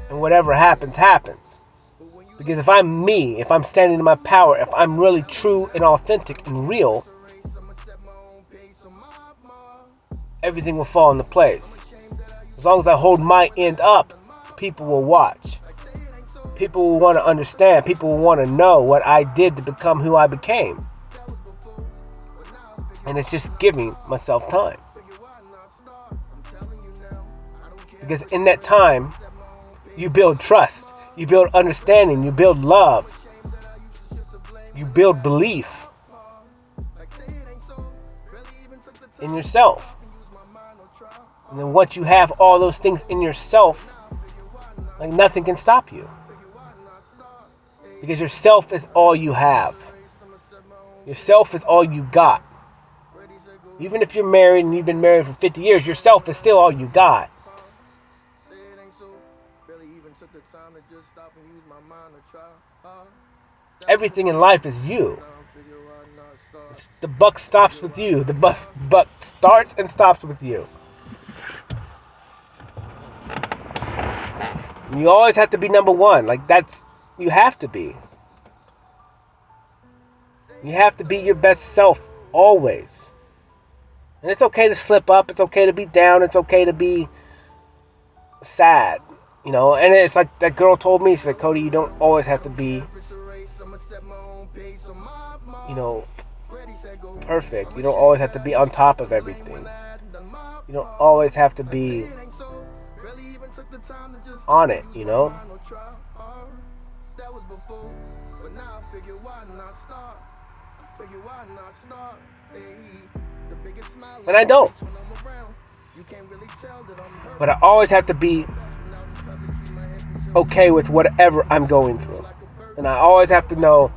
and whatever happens, happens. Because if I'm me, if I'm standing in my power, if I'm really true and authentic and real, everything will fall into place. As long as I hold my end up, people will watch. People will want to understand. People will want to know what I did to become who I became. And it's just giving myself time. Because in that time, you build trust, you build understanding, you build love, you build belief in yourself. And then once you have all those things in yourself, like, nothing can stop you. Because yourself is all you have. Yourself is all you got. Even if you're married and you've been married for 50 years, yourself is still all you got. Everything in life is you. The buck stops with you. The buck starts and stops with you. You always have to be number one. Like, you have to be. You have to be your best self, always. And it's okay to slip up. It's okay to be down. It's okay to be sad. And it's like that girl told me, she said, Cody, you don't always have to be, perfect. You don't always have to be on top of everything. You don't always have to be on it, And I don't. But I always have to be okay with whatever I'm going through. And I always have to know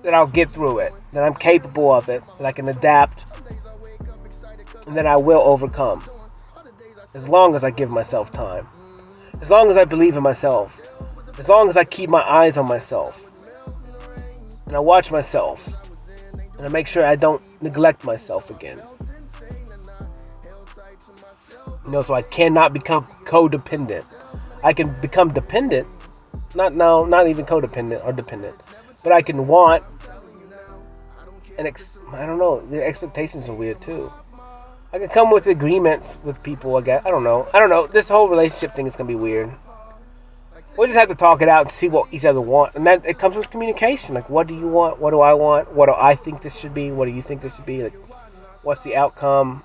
that I'll get through it, that I'm capable of it, that I can adapt, and that I will overcome. As long as I give myself time. As long as I believe in myself. As long as I keep my eyes on myself. And I watch myself. And I make sure I don't neglect myself again. So I cannot become codependent. I can become dependent, not even codependent or dependent, but I can want and I don't know. The expectations are weird too. I can come with agreements with people. I guess I don't know. This whole relationship thing is gonna be weird. We just have to talk it out and see what each other want, and that it comes with communication. Like, what do you want? What do I want? What do I think this should be? What do you think this should be? Like, what's the outcome?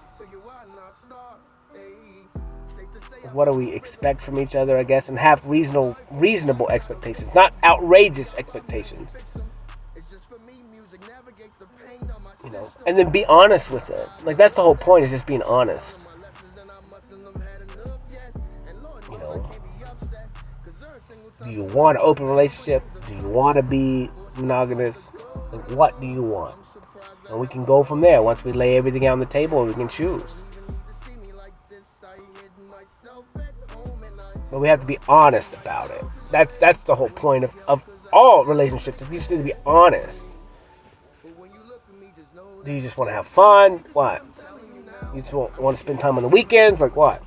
What do we expect from each other? I guess, and have reasonable expectations, not outrageous expectations. You know, and then be honest with it. Like, that's the whole point, is just being honest. You know, do you want an open relationship? Do you want to be monogamous? Like, what do you want? And we can go from there. Once we lay everything out on the table, we can choose. But we have to be honest about it. That's the whole point of all relationships. You just need to be honest. Do you just want to have fun? What? You just want to spend time on the weekends? Like what?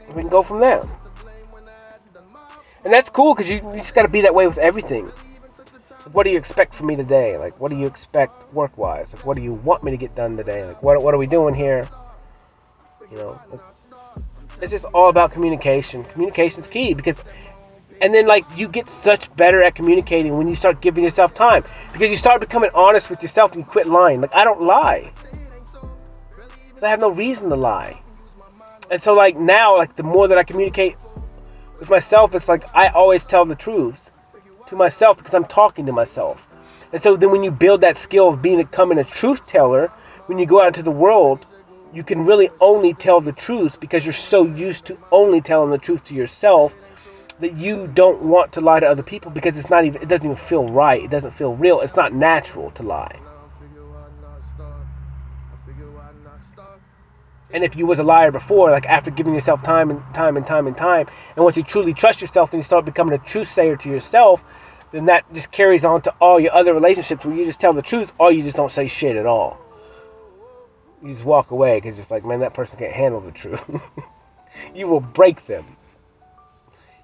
We can go from there. And that's cool, because you just got to be that way with everything. Like, what do you expect from me today? Like, what do you expect work-wise? Like, what do you want me to get done today? Like, what are we doing here? You know, it's just all about communication. Communication's key, because, and then like you get such better at communicating when you start giving yourself time, because you start becoming honest with yourself and you quit lying. Like, I don't lie. I have no reason to lie. And so like now, like the more that I communicate with myself, it's like I always tell the truth to myself, because I'm talking to myself. And so then when you build that skill of becoming a truth teller, when you go out into the world, you can really only tell the truth, because you're so used to only telling the truth to yourself that you don't want to lie to other people, because it doesn't even feel right. It doesn't feel real. It's not natural to lie. And if you was a liar before, like after giving yourself time, and once you truly trust yourself and you start becoming a truth sayer to yourself, then that just carries on to all your other relationships where you just tell the truth, or you just don't say shit at all. You just walk away, because it's like, man, that person can't handle the truth. You will break them.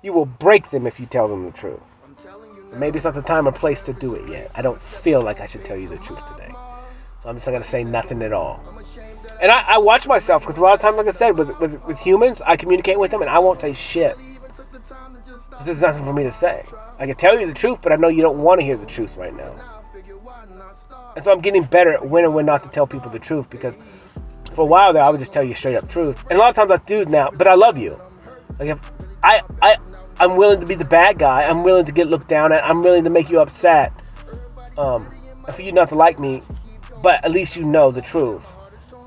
You will break them if you tell them the truth. And maybe it's not the time or place to do it yet. I don't feel like I should tell you the truth today. So I'm just not going to say nothing at all. And I watch myself, because a lot of times, like I said, with humans, I communicate with them and I won't say shit. Because there's nothing for me to say. I can tell you the truth, but I know you don't want to hear the truth right now. And so I'm getting better at when and when not to tell people the truth, because for a while there I would just tell you straight up truth. And a lot of times I do now, but I love you. Like if I'm willing to be the bad guy, I'm willing to get looked down at, I'm willing to make you upset. And for you not to like me, but at least you know the truth.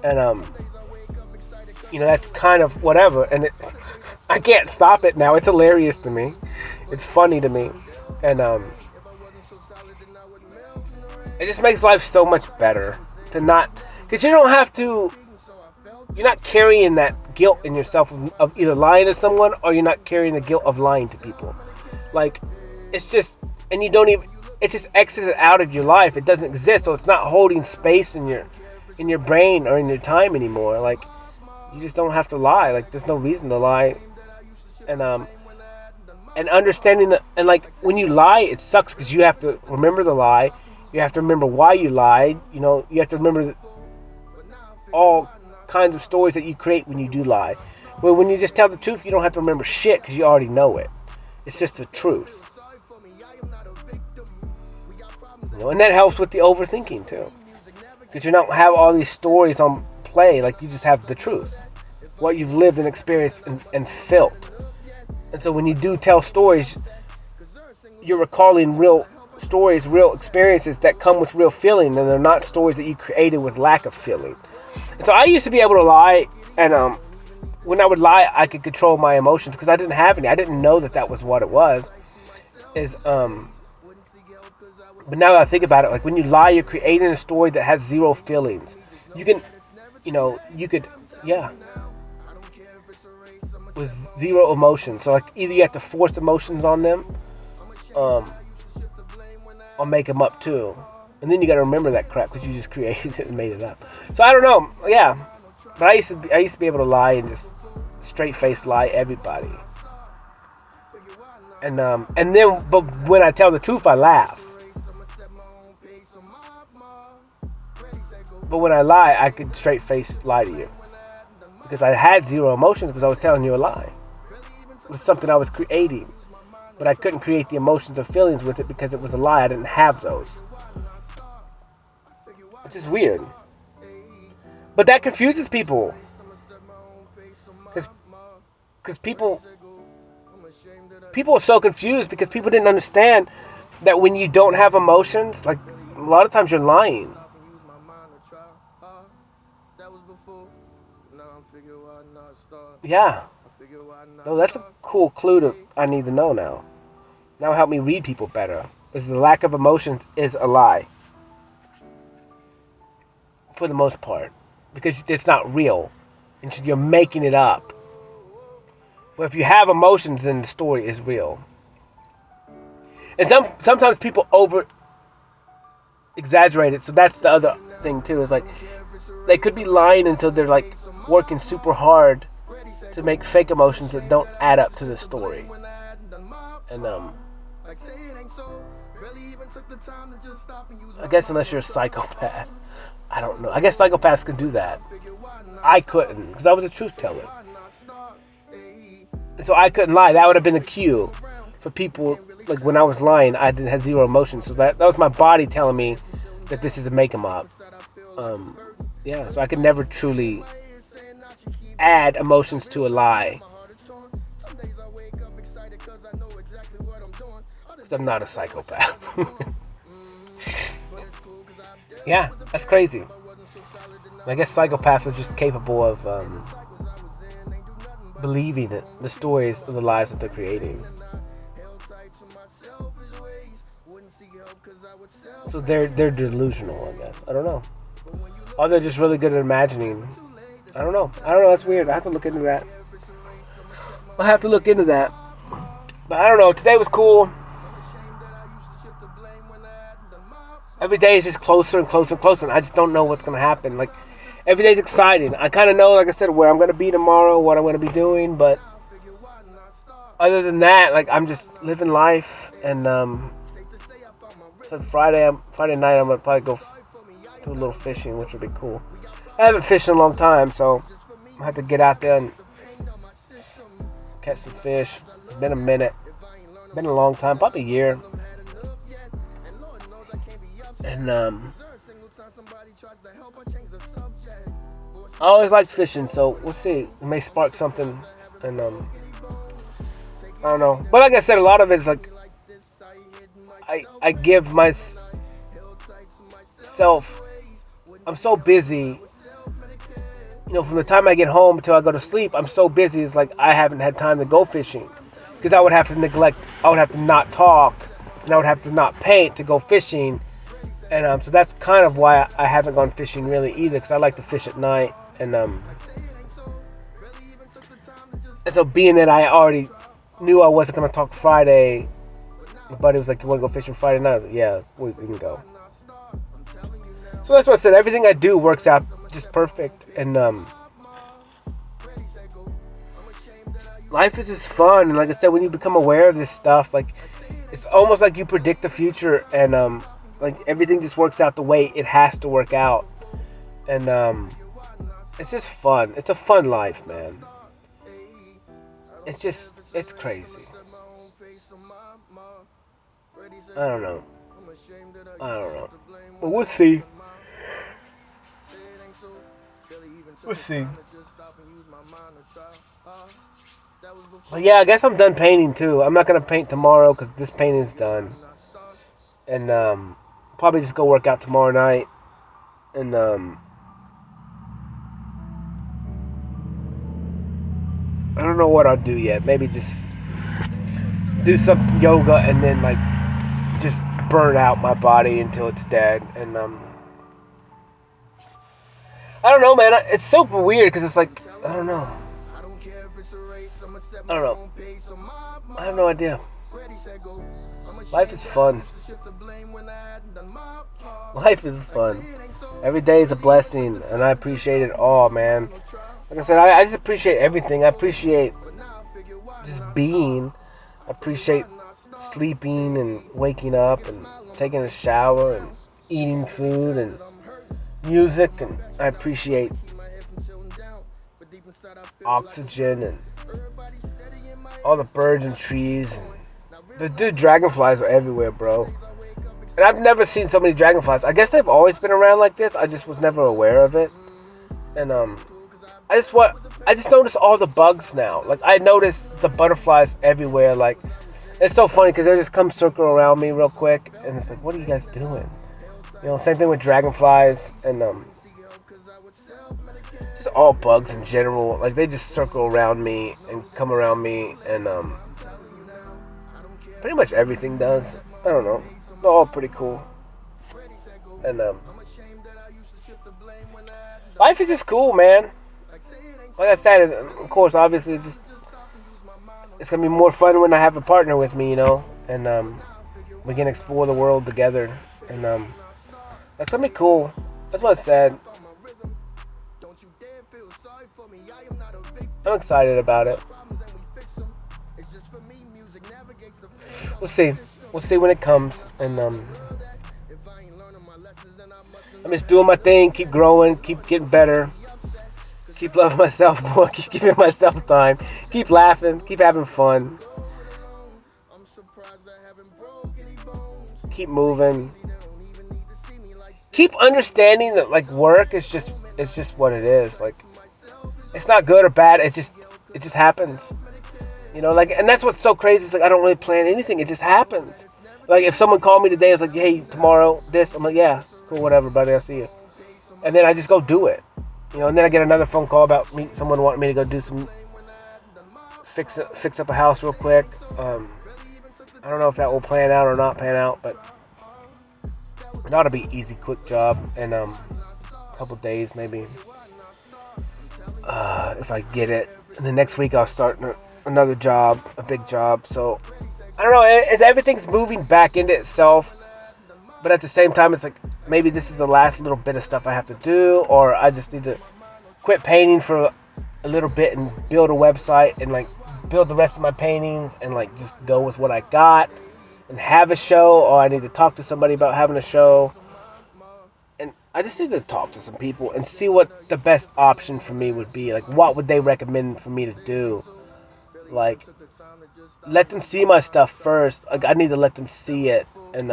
And you know, that's kind of whatever. And I can't stop it now. It's hilarious to me. It's funny to me. And it just makes life so much better to not, because you don't have to, you're not carrying that guilt in yourself of either lying to someone, or you're not carrying the guilt of lying to people. Like, it's just, and you don't even, it's just exited out of your life. It doesn't exist, so it's not holding space in your brain or in your time anymore. Like, you just don't have to lie. Like, there's no reason to lie. And understanding that, and like when you lie, it sucks, because you have to remember the lie. You have to remember why you lied. You know, you have to remember all kinds of stories that you create when you do lie. But when you just tell the truth, you don't have to remember shit, because you already know it. It's just the truth. You know, and that helps with the overthinking too, because you don't have all these stories on play. Like, you just have the truth, what you've lived and experienced and felt. And so when you do tell stories, you're recalling real stories, real experiences that come with real feeling, and they're not stories that you created with lack of feeling. And so I used to be able to lie, and when I would lie, I could control my emotions, because I didn't have any. I didn't know that was what it was. But now that I think about it, like when you lie, you're creating a story that has zero feelings. You can, with zero emotion. So like either you have to force emotions on them, or make them up too. And then you got to remember that crap, because you just created it and made it up. So I don't know, yeah. But I used to be able to lie and just straight face lie everybody. And then, but when I tell the truth, I laugh. But when I lie, I could straight face lie to you. Because I had zero emotions because I was telling you a lie. It was something I was creating. But I couldn't create the emotions or feelings with it because it was a lie. I didn't have those. Which is weird. But that confuses people. Because people are so confused because people didn't understand that when you don't have emotions, like a lot of times you're lying. Yeah. No, that's a cool clue I need to know now. Now help me read people better. Is the lack of emotions is a lie. For the most part. Because it's not real. And you're making it up. But if you have emotions, then the story is real. And sometimes people over exaggerate it. So that's the other thing too. Is like they could be lying until they're like working super hard to make fake emotions that don't add up to the story. And I guess unless you're a psychopath, I don't know. I guess psychopaths can do that. I couldn't because I was a truth teller. So I couldn't lie. That would have been a cue for people. Like when I was lying, I didn't have zero emotions. So that was my body telling me that this is a make 'em up. Yeah. So I could never truly add emotions to a lie. Because I'm not a psychopath. Yeah, that's crazy. I guess psychopaths are just capable of believing it, the stories of the lies that they're creating. So they're delusional, I guess. I don't know. Or they're just really good at imagining. I don't know. That's weird. I have to look into that. But I don't know. Today was cool. Every day is just closer and closer and closer. And I just don't know what's going to happen. Like, every day's exciting. I kind of know, like I said, where I'm going to be tomorrow, what I'm going to be doing. But other than that, like, I'm just living life. And so Friday night, I'm going to probably go do a little fishing, which would be cool. I haven't fished in a long time, so I have to get out there and catch some fish. It's been a minute. It's been a long time, probably a year. And I always liked fishing, so we'll see. It may spark something, and I don't know. But like I said, a lot of it is like I give myself. I'm so busy. You know, from the time I get home until I go to sleep, I'm so busy. It's like I haven't had time to go fishing because I would have to neglect. I would have to not talk, and I would have to not paint to go fishing. And so that's kind of why I haven't gone fishing really either, because I like to fish at night. And so being that I already knew I wasn't going to talk Friday, my buddy was like, "You want to go fishing Friday night?" I was like, "Yeah, we can go." So that's what I said. Everything I do works out just perfect. And life is just fun. And like I said, when you become aware of this stuff, like it's almost like you predict the future, and like everything just works out the way it has to work out. And it's just fun. It's a fun life, man. It's crazy. I don't know. But we'll see. But yeah, I guess I'm done painting too. I'm not gonna paint tomorrow because this painting is done. And probably just go work out tomorrow night. And I don't know what I'll do yet. Maybe just do some yoga and then like just burn out my body until it's dead. And I don't know, man. It's super weird because it's like I don't know. I have no idea. Life is fun. Life is fun. Every day is a blessing, and I appreciate it all, man. Like I said, I just appreciate everything. I appreciate just being. I appreciate sleeping and waking up and taking a shower and eating food and music. And I appreciate oxygen and all the birds and trees. And the dragonflies are everywhere, bro. And I've never seen so many dragonflies. I guess they've always been around like this. I just was never aware of it. And I just noticed all the bugs now. Like I noticed the butterflies everywhere. Like it's so funny because they just come circle around me real quick, and it's like, what are you guys doing? You know, same thing with dragonflies and just all bugs in general. Like they just circle around me and come around me, and pretty much everything does. I don't know. They're all pretty cool. And life is just cool, man. Like I said, of course, obviously, it's gonna be more fun when I have a partner with me, you know, and we can explore the world together, and that's gonna be cool. That's what I said. I'm excited about it. We'll see. We'll see when it comes, and I'm just doing my thing, keep growing, keep getting better, keep loving myself more, keep giving myself time, keep laughing, keep having fun, keep moving, keep understanding that like work is just what it is. Like it's not good or bad. It just happens. You know, like, and that's what's so crazy. It's like I don't really plan anything. It just happens. Like if someone called me today, it's like, hey, tomorrow this. I'm like, yeah, cool, whatever, buddy. I'll see you. And then I just go do it. You know, and then I get another phone call about someone wanting me to go do some fix up a house real quick. I don't know if that will plan out or not pan out, but it ought to be easy, quick job, and a couple days maybe. If I get it, and the next week I'll start another job, a big job. So I don't know. Everything's moving back into itself, but at the same time, it's like maybe this is the last little bit of stuff I have to do, or I just need to quit painting for a little bit and build a website and like build the rest of my paintings and like just go with what I got and have a show, or I need to talk to somebody about having a show. And I just need to talk to some people and see what the best option for me would be. Like, what would they recommend for me to do? Like, let them see my stuff first. Like, I need to let them see it, and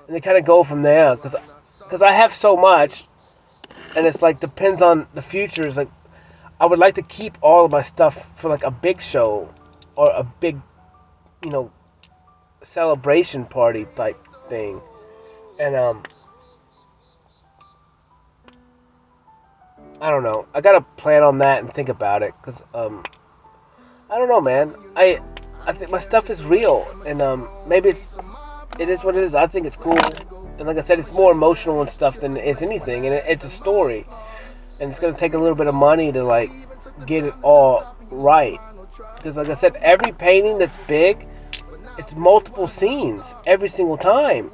they kind of go from there. Cause I have so much, and it's like depends on the future. It's like I would like to keep all of my stuff for like a big show or a big, you know, celebration party type thing. And I don't know. I gotta plan on that and think about it, cause I don't know, man. I think my stuff is real, and maybe it is what it is. I think it's cool, and like I said, it's more emotional and stuff than it's anything, and it's a story, and it's gonna take a little bit of money to like get it all right, because like I said, every painting that's big, it's multiple scenes every single time.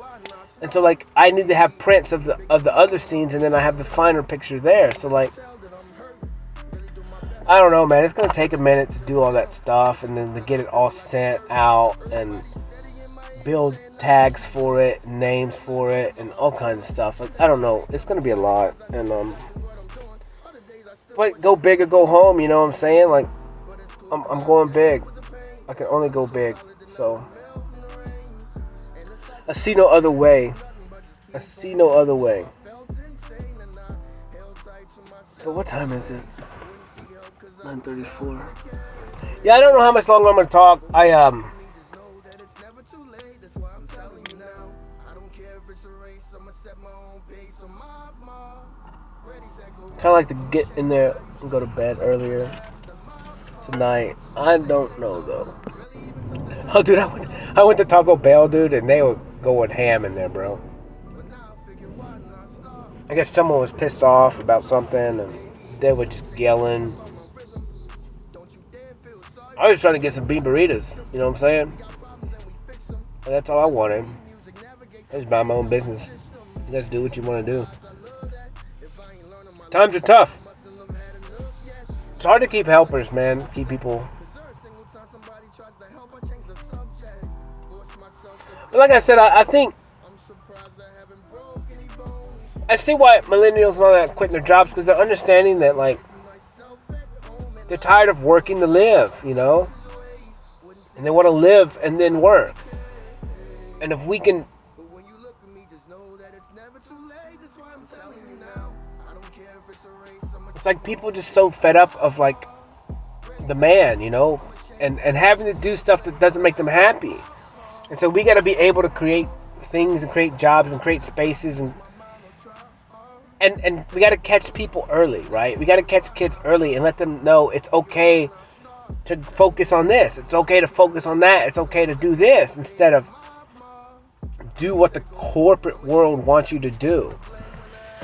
And so, like, I need to have prints of the other scenes, and then I have the finer picture there. So, like, I don't know, man. It's going to take a minute to do all that stuff, and then to get it all sent out, and build tags for it, names for it, and all kinds of stuff. Like, I don't know. It's going to be a lot. And, but go big or go home, you know what I'm saying? Like, I'm going big. I can only go big. So I see no other way. I see no other way. But what time is it? 9:34. Yeah, I don't know how much longer I'm gonna talk. I kind of like to get in there and go to bed earlier tonight. I don't know though. Oh, dude, I went to Taco Bell, dude, and they were going ham in there, bro. I guess someone was pissed off about something, and they were just yelling. I was trying to get some bean burritos, you know what I'm saying? And that's all I wanted. I just mind my own business. You guys do what you want to do. Times are tough. It's hard to keep helpers, man. Keep people. But like I said, I think I see why millennials and all that quitting their jobs, because they're understanding that, like, they're tired of working to live, you know, and they want to live and then work. And if we can, it's like people just so fed up of, like, the man, you know, and having to do stuff that doesn't make them happy. And so we got to be able to create things and create jobs and create spaces and we got to catch people early, right? We got to catch kids early and let them know it's okay to focus on this. It's okay to focus on that. It's okay to do this instead of do what the corporate world wants you to do.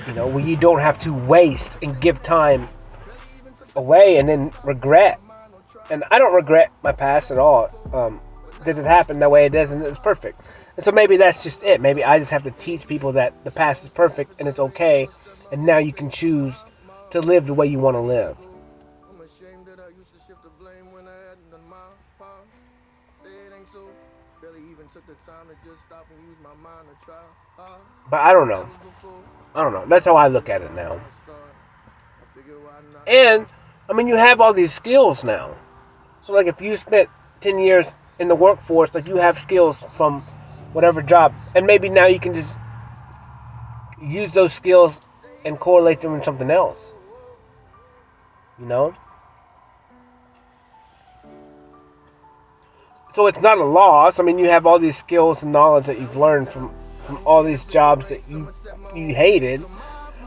You know, where you don't have to waste and give time away and then regret. And I don't regret my past at all. Because it happened that way it is, and it's perfect. And so maybe that's just it. Maybe I just have to teach people that the past is perfect and it's okay, and now you can choose to live the way you want to live. But I don't know. That's how I look at it now. And, I mean, you have all these skills now. So, like, if you spent 10 years in the workforce, like, you have skills from whatever job. And maybe now you can just use those skills and correlate them in something else. You know? So it's not a loss. I mean, you have all these skills and knowledge that you've learned from all these jobs that you hated.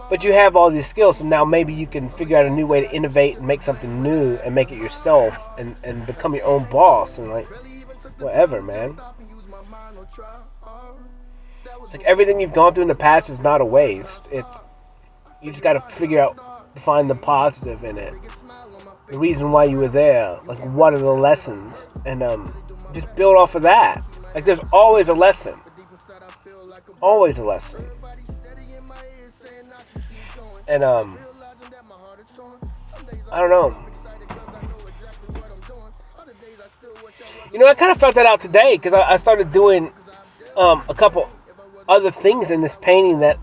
But you have all these skills, and now maybe you can figure out a new way to innovate and make something new and make it yourself and become your own boss and, like, whatever, man. It's like everything you've gone through in the past is not a waste. You just got to figure out, find the positive in it. The reason why you were there. Like, what are the lessons? And just build off of that. Like, there's always a lesson. Always a lesson. And, I don't know. You know, I kind of felt that out today because I started doing a couple other things in this painting that,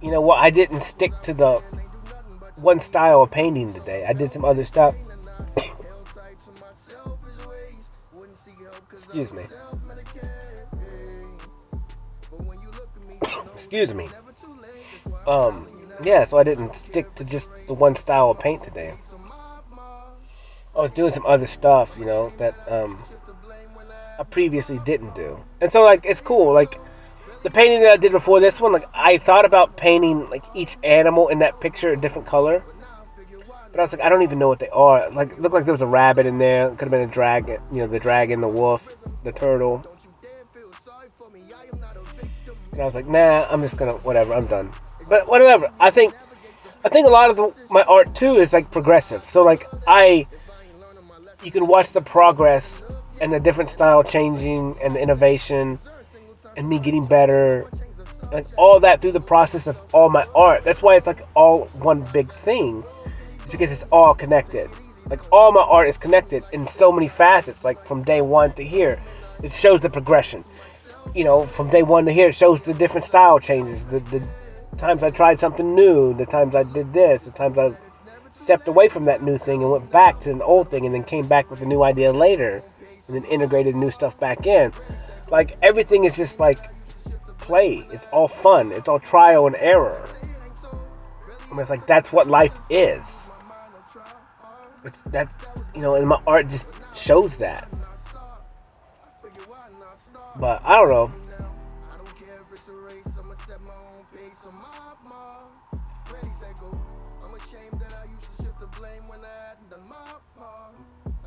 you know, I didn't stick to the one style of painting today. I did some other stuff. Excuse me. Excuse me. Yeah, so I didn't stick to just the one style of paint today. I was doing some other stuff, you know, that I previously didn't do. And so, like, it's cool. Like, the painting that I did before this one, like, I thought about painting, like, each animal in that picture a different color. But I was like, I don't even know what they are. Like, it looked like there was a rabbit in there. It could have been a dragon, you know, the dragon, the wolf, the turtle. And I was like, nah, I'm just gonna, whatever, I'm done. But whatever, I think a lot of my art too is, like, progressive. So, like, you can watch the progress and the different style changing and the innovation and me getting better, like, all that through the process of all my art. That's why it's, like, all one big thing. It's because it's all connected. Like, all my art is connected in so many facets. Like, from day one to here, it shows the progression. You know, from day one to here, it shows the different style changes, the times I tried something new, the times I did this, the times I stepped away from that new thing and went back to an old thing and then came back with a new idea later and then integrated new stuff back in. Like, everything is just, like, play. It's all fun. It's all trial and error. I mean, it's like, that's what life is. It's that, you know, and my art just shows that. But I don't know.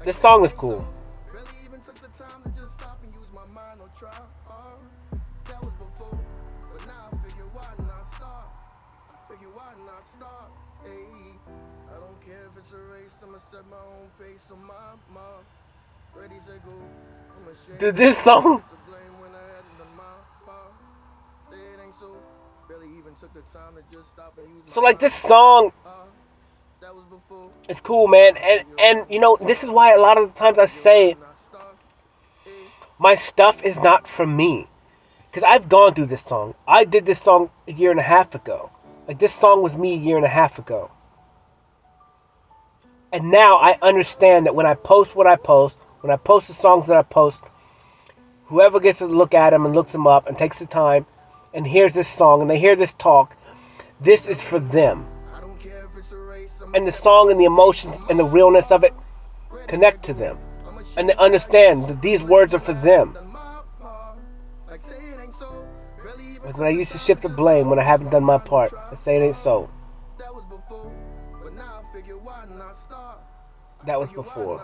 This song is cool. Dude, this song. So, like, this song It's cool, man. And you know, this is why a lot of the times I say my stuff is not for me. Because I've gone through this song. I did this song a year and a half ago. Like, this song was me a year and a half ago. And now I understand that when I post what I post, when I post the songs that I post, whoever gets to look at them and looks them up and takes the time and hears this song and they hear this talk, this is for them. And the song and the emotions and the realness of it connect to them. And they understand that these words are for them. Like when I used to shift the blame when I haven't done my part. I say it ain't so. That was before.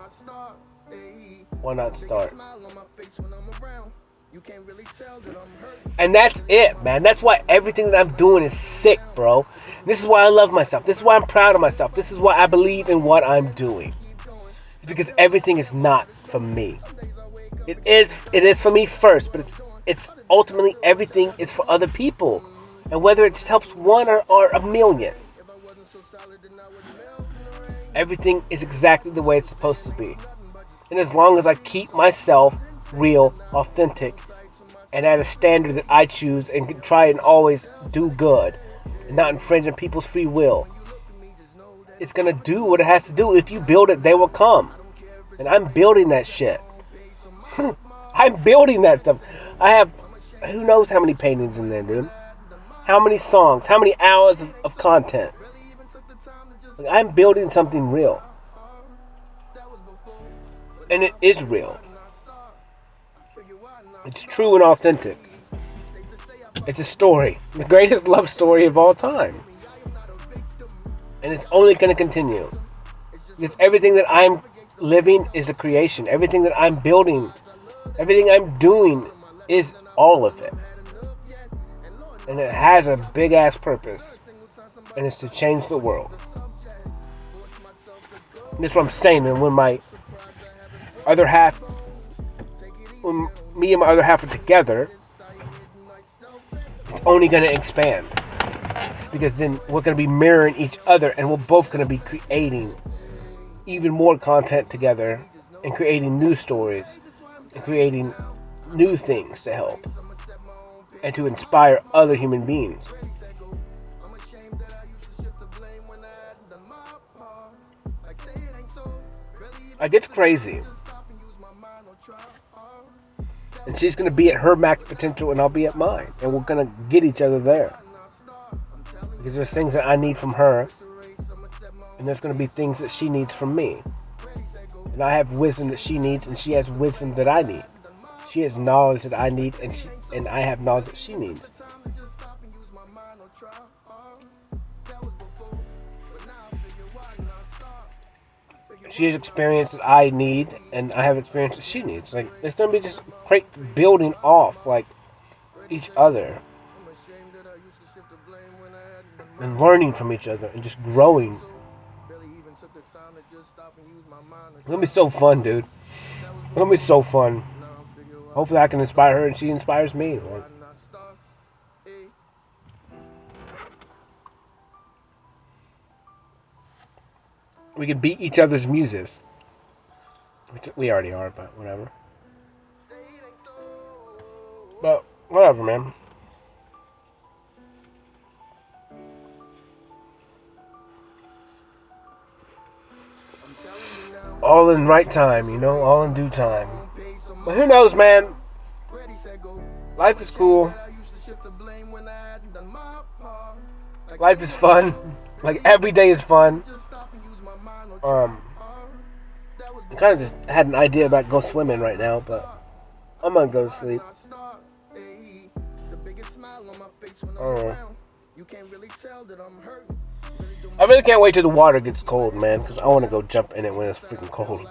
Why not start? And that's it, man. That's why everything that I'm doing is sick, bro. This is why I love myself. This is why I'm proud of myself. This is why I believe in what I'm doing. It's because everything is not for me. It is for me first, but it's ultimately everything is for other people. And whether it just helps one or a million. Everything is exactly the way it's supposed to be. And as long as I keep myself real, authentic, and at a standard that I choose and try and always do good and not infringe on people's free will, it's going to do what it has to do. If you build it, they will come. And I'm building that shit. I'm building that stuff. I have who knows how many paintings in there, dude. How many songs, how many hours of content. Like, I'm building something real. And it is real. It's true and authentic. It's a story. The greatest love story of all time. And it's only going to continue. Because everything that I'm living is a creation. Everything that I'm building, everything I'm doing is all of it. And it has a big ass purpose. And it's to change the world. And that's what I'm saying. And when my other half, when me and my other half are together, it's only going to expand. Because then we're going to be mirroring each other and we're both going to be creating even more content together and creating new stories and creating new things to help and to inspire other human beings. Like, it's crazy. And she's going to be at her max potential and I'll be at mine. And we're going to get each other there. Because there's things that I need from her. And there's going to be things that she needs from me. And I have wisdom that she needs and she has wisdom that I need. She has knowledge that I need and I have knowledge that she needs. She has experience that I need and I have experience that she needs. Like, it's going to be just great building off, like, each other. And learning from each other and just growing. It's going to be so fun, dude. It's going to be so fun. Hopefully I can inspire her and she inspires me. Like, we can beat each other's muses. Which we already are, but whatever. But whatever, man. All in right time, you know, all in due time. But who knows, man? Life is cool. Life is fun. Like, every day is fun. I kind of just had an idea about go swimming right now, but I'm gonna go to sleep. I really can't wait till the water gets cold, man, because I want to go jump in it when it's freaking cold.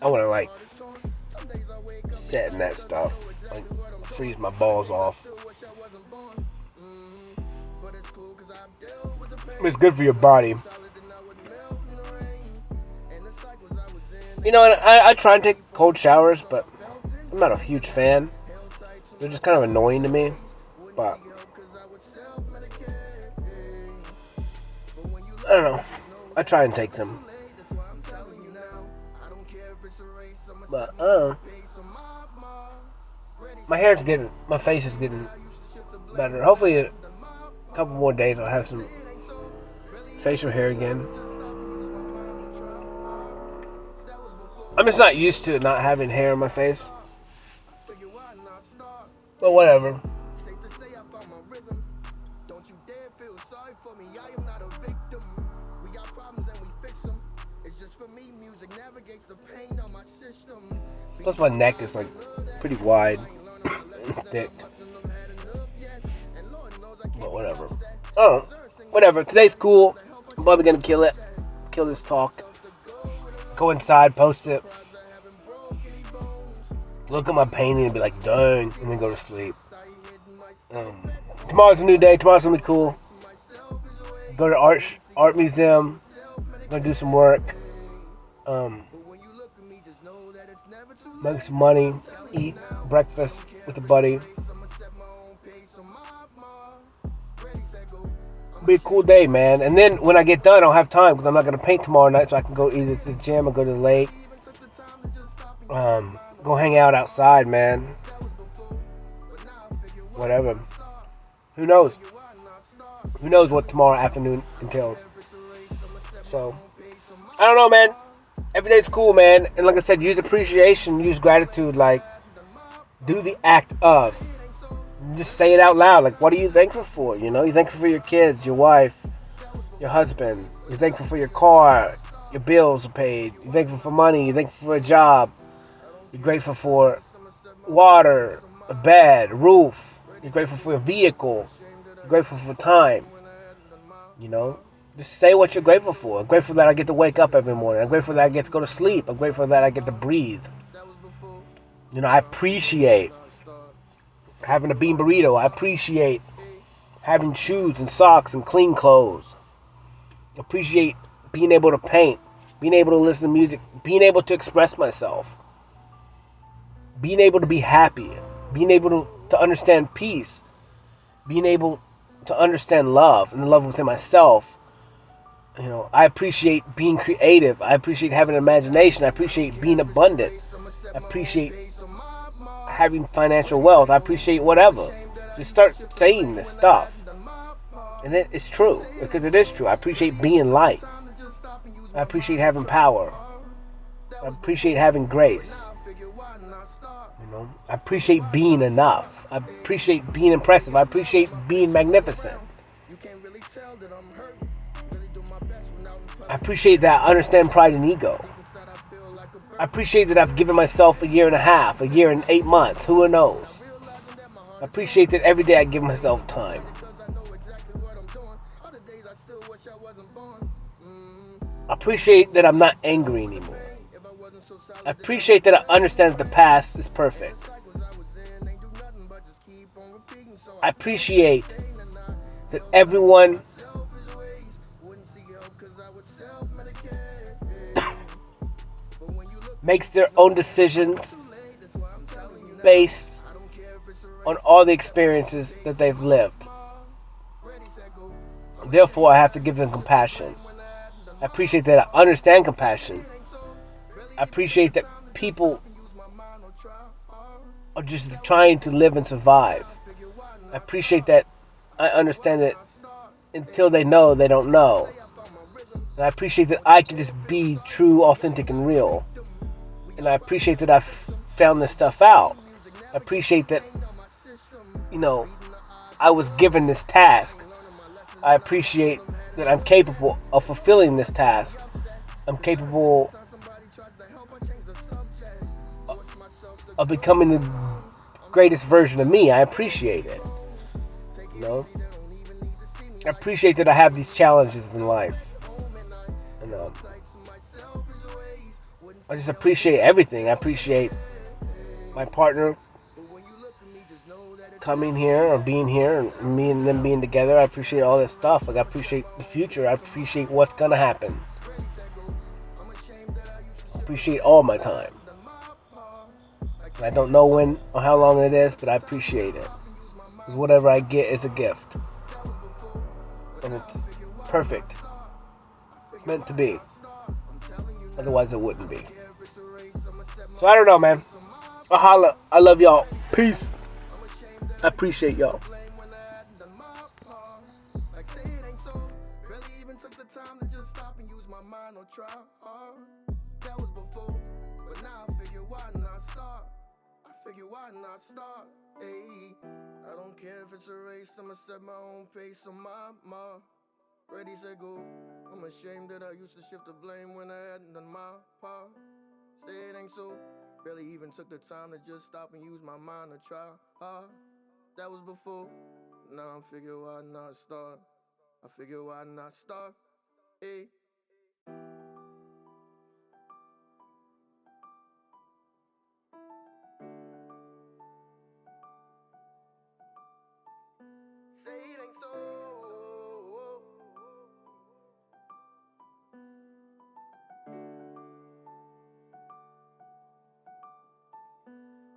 I want to, like, sit in that stuff, like, freeze my balls off. It's good for your body. You know, I try and take cold showers, but I'm not a huge fan. They're just kind of annoying to me. But I don't know. I try and take them. But, I don't know. My face is getting better. Hopefully a couple more days I'll have some facial hair again. I'm just not used to not having hair on my face. But whatever. Plus my neck is like pretty wide, thick. But whatever. Oh, whatever. Today's cool. I'm probably gonna kill it. Kill this talk. Go inside, post it. Look at my painting and be like, dang, and then go to sleep. Tomorrow's a new day. Tomorrow's gonna be cool. Go to art museum. Gonna do some work. Make some money. Eat breakfast with a buddy. Be a cool day, man. And then when I get done, I'll have time because I'm not gonna paint tomorrow night, so I can go either to the gym or go to the lake. Go hang out outside, man. Whatever. Who knows? Who knows what tomorrow afternoon entails? So, I don't know, man. Every day's cool, man. And like I said, use appreciation, use gratitude. Like, do the act of. Just say it out loud. Like, what are you thankful for? You know, you're thankful for your kids, your wife, your husband. You're thankful for your car, your bills are paid. You're thankful for money. You're thankful for a job. You're grateful for water, a bed, a roof. You're grateful for a vehicle. You're grateful for time. You know, just say what you're grateful for. I'm grateful that I get to wake up every morning. I'm grateful that I get to go to sleep. I'm grateful that I get to breathe. You know, I appreciate having a bean burrito. I appreciate having shoes and socks and clean clothes. I appreciate being able to paint, being able to listen to music, being able to express myself, being able to be happy, being able to understand peace, being able to understand love and the love within myself. You know, I appreciate being creative. I appreciate having an imagination. I appreciate being abundant. I appreciate having financial wealth. I appreciate whatever. Just start saying this stuff. And it's true, because it is true. I appreciate being light. I appreciate having power. I appreciate having grace. You know, I appreciate being enough. I appreciate being impressive. I appreciate being magnificent. I appreciate that I understand pride and ego. I appreciate that I've given myself a year and a half, a year and 8 months, who knows. I appreciate that every day I give myself time. I appreciate that I'm not angry anymore. I appreciate that I understand that the past is perfect. I appreciate that everyone makes their own decisions based on all the experiences that they've lived. Therefore, I have to give them compassion. I appreciate that I understand compassion. I appreciate that people are just trying to live and survive. I appreciate that I understand that until they know, they don't know. And I appreciate that I can just be true, authentic, and real. And I appreciate that I've found this stuff out. I appreciate that, you know, I was given this task. I appreciate that I'm capable of fulfilling this task. I'm capable of becoming the greatest version of me. I appreciate it. You know? I appreciate that I have these challenges in life. And I just appreciate everything. I appreciate my partner coming here or being here and me and them being together. I appreciate all this stuff. Like, I appreciate the future. I appreciate what's gonna happen. I appreciate all my time. I don't know when or how long it is, but I appreciate it. Because whatever I get is a gift. And it's perfect. meant to be. Otherwise, it wouldn't be. So I don't know, man. I holla. I love y'all. Peace. I appreciate y'all. That was before, but now I figure why not start. I figure why not start. Ayy, I don't care if it's a race. I'ma set my own pace on my mark. Ready, set, go. I'm ashamed that I used to shift the blame when I hadn't done my part. Say it ain't so. Barely even took the time to just stop and use my mind to try hard. That was before. Now I figure why not start. I figure why not start. Ayy.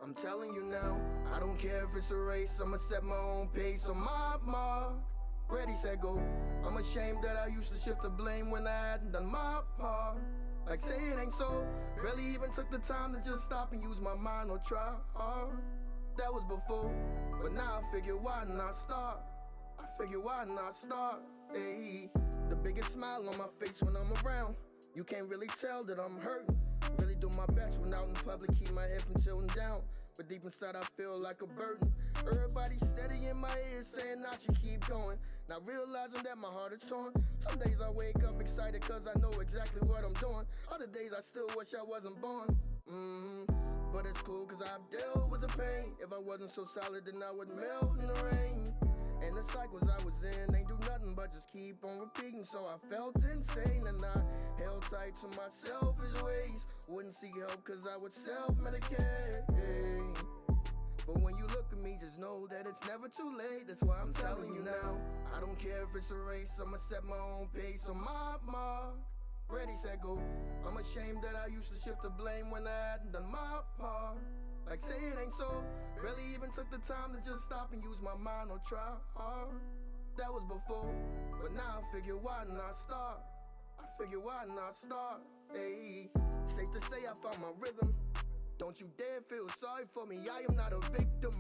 I'm telling you now, I don't care if it's a race, I'ma set my own pace on my mark. Ready, set, go. I'm ashamed that I used to shift the blame when I hadn't done my part. Like say it ain't so, barely even took the time to just stop and use my mind or try hard. That was before, but now I figure why not start. I figure why not start. Ayy, the biggest smile on my face when I'm around. You can't really tell that I'm hurting. Really do my best when out in public, keep my head from tilting down. But deep inside I feel like a burden. Everybody steady in my ear saying I should keep going. Not realizing that my heart is torn. Some days I wake up excited cause I know exactly what I'm doing. Other days I still wish I wasn't born. But it's cool cause I've dealt with the pain. If I wasn't so solid then I would melt in the rain. And the cycles I was in ain't do nothing but just keep on repeating. So I felt insane and I held tight to my selfish ways. Wouldn't seek help cause I would self-medicate. But when you look at me, just know that it's never too late. That's why I'm telling you now, I don't care if it's a race, I'ma set my own pace on my mark. Ready, set, go. I'm ashamed that I used to shift the blame when I hadn't done my part. Like say it ain't so, barely even took the time to just stop and use my mind or try hard. That was before, but now I figure why not start. I figure why not start. Ayy, safe to say I found my rhythm. Don't you dare feel sorry for me, I am not a victim.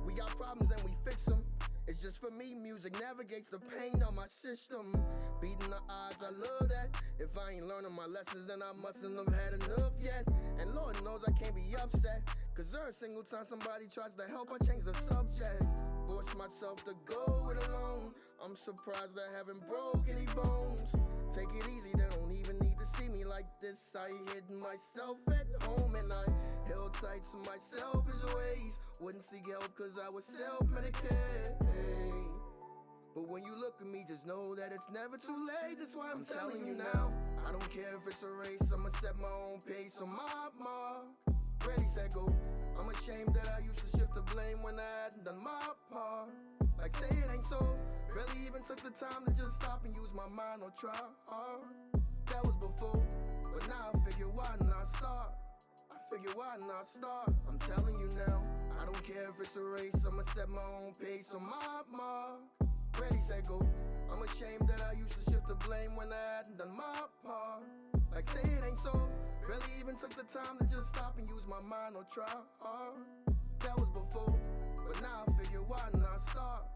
We got problems and we fix them. It's just for me, music navigates the pain on my system. Beating the odds, I love that. If I ain't learning my lessons, then I mustn't have had enough yet. And Lord knows I can't be upset, cause every single time somebody tries to help, I change the subject. Force myself to go it alone. I'm surprised I haven't broke any bones. Take it easy, they don't even need to see me like this. I hid myself at home and I held tight to my selfish ways. Wouldn't seek help cause I was self-medicated. But when you look at me, just know that it's never too late. That's why I'm telling you now, I don't care if it's a race, I'ma set my own pace on my mark. Ready, set, go. I'm ashamed that I used to shift the blame when I hadn't done my part. Like say it ain't so, barely even took the time to just stop and use my mind or try hard. That was before, but now I figure why not start. I figure why not start. I'm telling you now, I don't care if it's a race, I'ma set my own pace on my mark. Ready, set, go. I'm ashamed that I used to shift the blame when I hadn't done my part. Like say it ain't so, barely even took the time to just stop and use my mind or try hard. That was before, but now I figure why not start.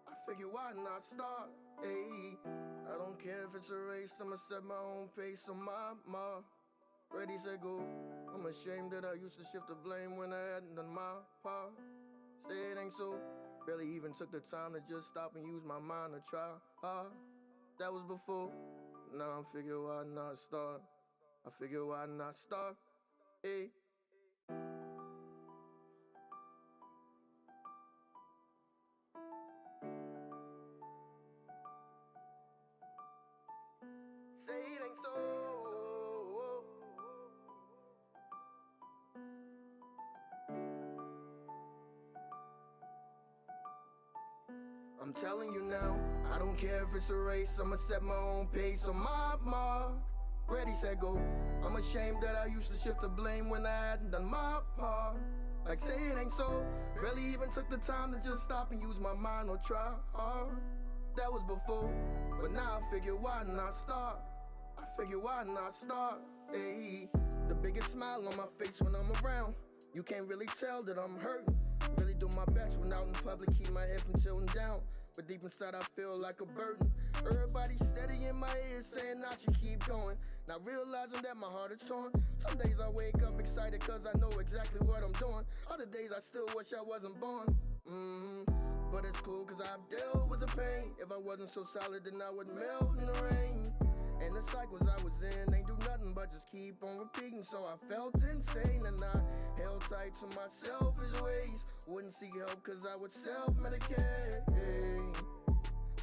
I figure why not start. Ayy, I don't care if it's a race, I'ma set my own pace on my mark. Ready, set, go. I'm ashamed that I used to shift the blame when I hadn't done my part. Say it ain't so, barely even took the time to just stop and use my mind to try hard. That was before, now I figure why not start. I figure why not start. Ayy. Say it ain't so. I'm telling you now, I don't care if it's a race, I'ma set my own pace on my mark. Ready, set, go. I'm ashamed that I used to shift the blame when I hadn't done my part. Like say it ain't so, barely even took the time to just stop and use my mind or try hard. That was before, but now I figure why not start. I figure why not start, ayy. The biggest smile on my face when I'm around. You can't really tell that I'm hurting. Really do my best when out in public, keep my head from tilting down. But deep inside I feel like a burden. Everybody steady in my ear saying I should keep going. Not realizing that my heart is torn. Some days I wake up excited cause I know exactly what I'm doing. Other days I still wish I wasn't born. But it's cool cause I've dealt with the pain. If I wasn't so solid then I would melt in the rain. And the cycles I was in ain't do nothing but just keep on repeating. So I felt insane and I held tight to my selfish ways. Wouldn't seek help cause I would self-medicate.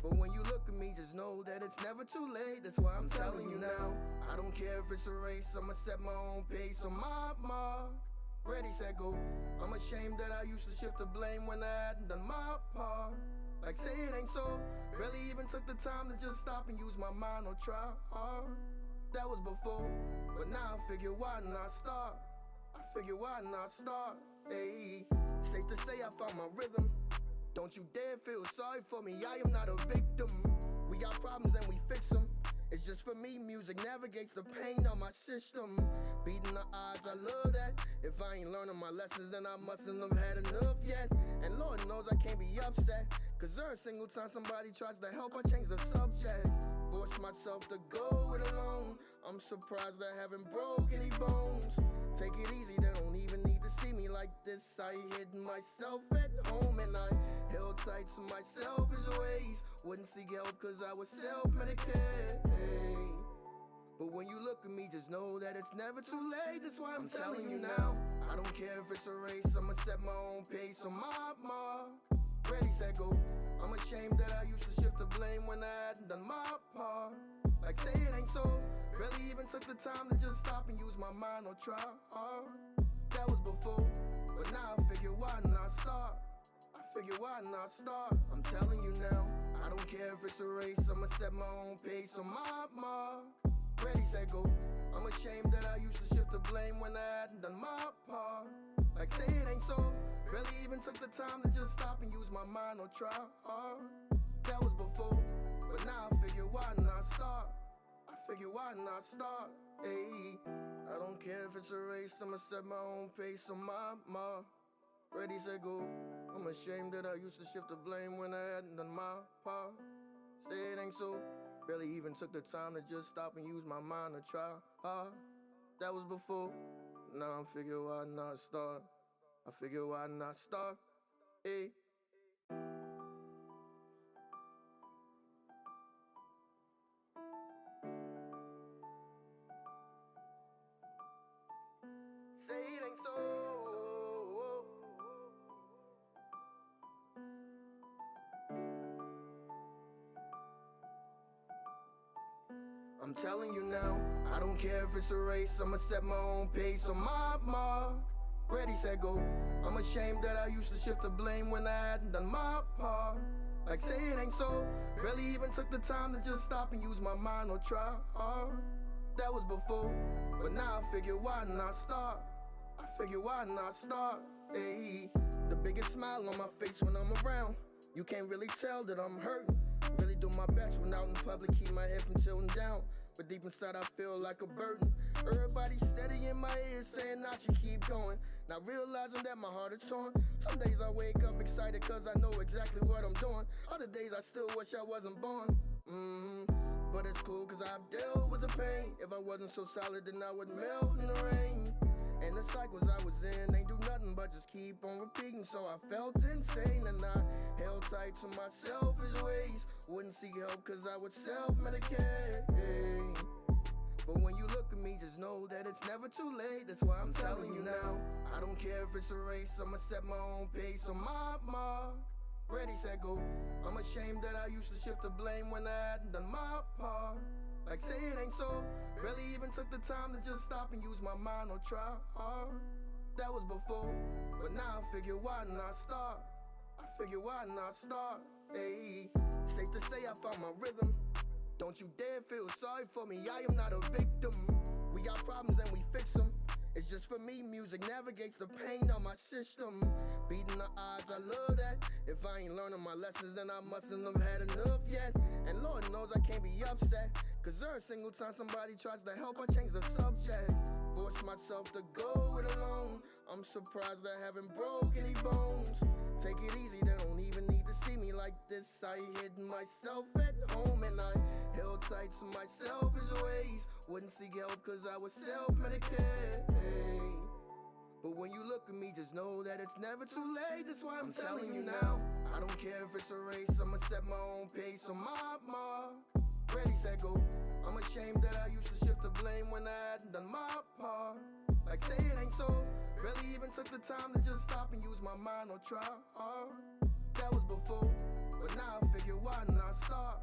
But when you look at me, just know that it's never too late. That's why I'm telling you now. I don't care if it's a race, I'ma set my own pace on my mark. Ready, set, go. I'm ashamed that I used to shift the blame when I hadn't done my part. Like say it ain't so. Barely even took the time to just stop and use my mind or try hard. That was before, but now I figure why not start. I figure why not start, ayy. Safe to say I found my rhythm. Don't you dare feel sorry for me, I am not a victim. We got problems and we fix them. It's just for me, music navigates the pain of my system. Beating the odds, I love that. If I ain't learning my lessons, then I mustn't have had enough yet. And Lord knows I can't be upset, cause every single time somebody tries to help, I change the subject. Force myself to go it alone. I'm surprised I haven't broke any bones. Take it easy, they don't even need to see me like this. I hid myself at home and I held tight to my selfish ways. Wouldn't seek help cause I was self-medicated. But when you look at me, just know that it's never too late. That's why I'm telling you now. I don't care if it's a race, I'ma set my own pace on my mark. Ready, set, go. I'm ashamed that I used to shift the blame when I hadn't done my part. Like say it ain't so. Barely even took the time to just stop and use my mind or try hard. That was before, but now I figure why not start. I figure why not start. I'm telling you now. I don't care if it's a race, I'ma set my own pace on my mark. Ready, set, go. I'm ashamed that I used to shift the blame when I hadn't done my part. Like say it ain't so. Barely even took the time to just stop and use my mind or try hard. That was before, but now I figure why not start. I figure why not start, ayy. I don't care if it's a race, I'ma set my own pace on my mark. Ready, set, go. I'm ashamed that I used to shift the blame when I hadn't done my part. Say it ain't so. Barely even took the time to just stop and use my mind to try hard. That was before. Now I figure why not start. I figure why not start, ayy. Say it ain't so. I'm telling you now, I don't care if it's a race, I'ma set my own pace on my mark. Ready, set, go. I'm ashamed that I used to shift the blame when I hadn't done my part. Like say it ain't so. Barely even took the time to just stop and use my mind or try hard. That was before, but now I figure why not start. I figure why not start, ayy. The biggest smile on my face when I'm around. You can't really tell that I'm hurting. Really do my best when out in public, keep my head from tilting down. But deep inside I feel like a burden. Everybody steady in my ear saying I should keep going. Not realizing that my heart is torn. Some days I wake up excited cause I know exactly what I'm doing. Other days I still wish I wasn't born. But it's cool cause I've dealt with the pain. If I wasn't so solid then I would melt in the rain. And the cycles I was in ain't do nothing but just keep on repeating. So I felt insane and I held tight to my selfish ways. Wouldn't seek help cause I would self-medicate. But when you look at me, just know that it's never too late. That's why I'm telling you now. I don't care if it's a race, I'ma set my own pace on my mark. Ready, set, go. I'm ashamed that I used to shift the blame when I hadn't done my part. Like say it ain't so. Barely even took the time to just stop and use my mind or try hard. That was before, but now I figure why not start. I figure why not start, ayy. Safe to say I found my rhythm. Don't you dare feel sorry for me, I am not a victim. We got problems and we fix them. It's just for me, music navigates the pain of my system. Beating the odds, I love that. If I ain't learning my lessons, then I mustn't have had enough yet. And Lord knows I can't be upset, Cause every single time somebody tries to help, I change the subject. Force myself to go it alone. I'm surprised I haven't broke any bones. Take it easy, they don't even need to see me like this. I hid myself at home and I held tight to my selfish ways. Wouldn't seek help cause I was self-medicated. But when you look at me, just know that it's never too late. That's why I'm telling you now. I don't care if it's a race, I'ma set my own pace on my mark. Ready, set, go. I'm ashamed that I used to shift the blame when I hadn't done my part. Like say it ain't so. Barely even took the time to just stop and use my mind or try hard. That was before, but now I figure why not start.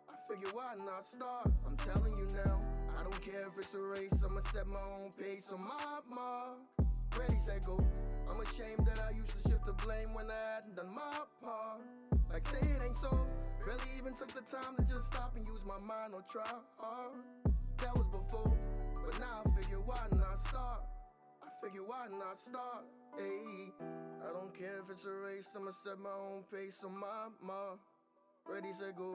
I figure why not start. I'm telling you now. I don't care if it's a race, I'ma set my own pace on my mark. Ready, set, go. I'm ashamed that I used to shift the blame when I hadn't done my part. Like say it ain't so. Barely even took the time to just stop and use my mind or try hard. That was before, but now I figure why not start. I figure why not start. Ayy, I don't care if it's a race, I'ma set my own pace on my mark. Ready, set, go.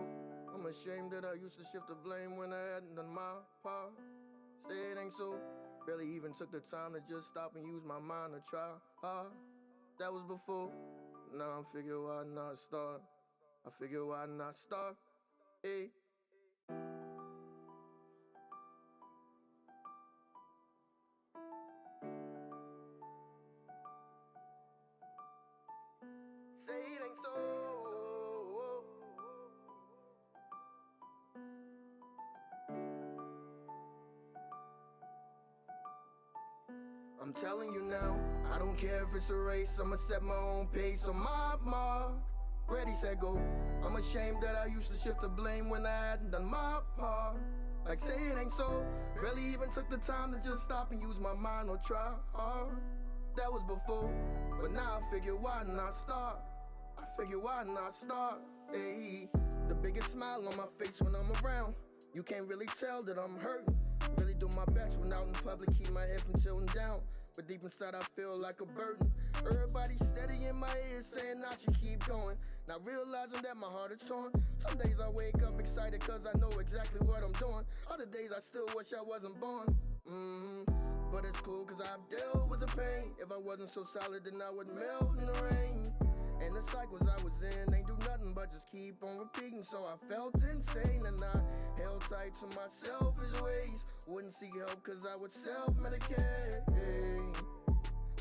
I'm ashamed that I used to shift the blame when I hadn't done my part. Say it ain't so. Barely even took the time to just stop and use my mind or try hard. That was before. Now I figure why not start. I figure why not start. Ayy. Say it ain't so. I'm telling you now, I don't care if it's a race, I'ma set my own pace on my mark. Ready, set, go. I'm ashamed that I used to shift the blame when I hadn't done my part. Like say it ain't so. Barely even took the time to just stop and use my mind or try hard. That was before, but now I figure why not start. I figure why not start. Ayy, the biggest smile on my face when I'm around. You can't really tell that I'm hurting. Really do my best when out in public, keep my head from tilting down. But deep inside I feel like a burden. Everybody steady in my ear saying I should keep going. Not realizing that my heart is torn. Some days I wake up excited cause I know exactly what I'm doing. Other days I still wish I wasn't born. But it's cool cause I've dealt with the pain. If I wasn't so solid then I would melt in the rain. And the cycles I was in ain't do nothing but just keep on repeating. So I felt insane and I held tight to my selfish ways. Wouldn't seek help cause I would self-medicate.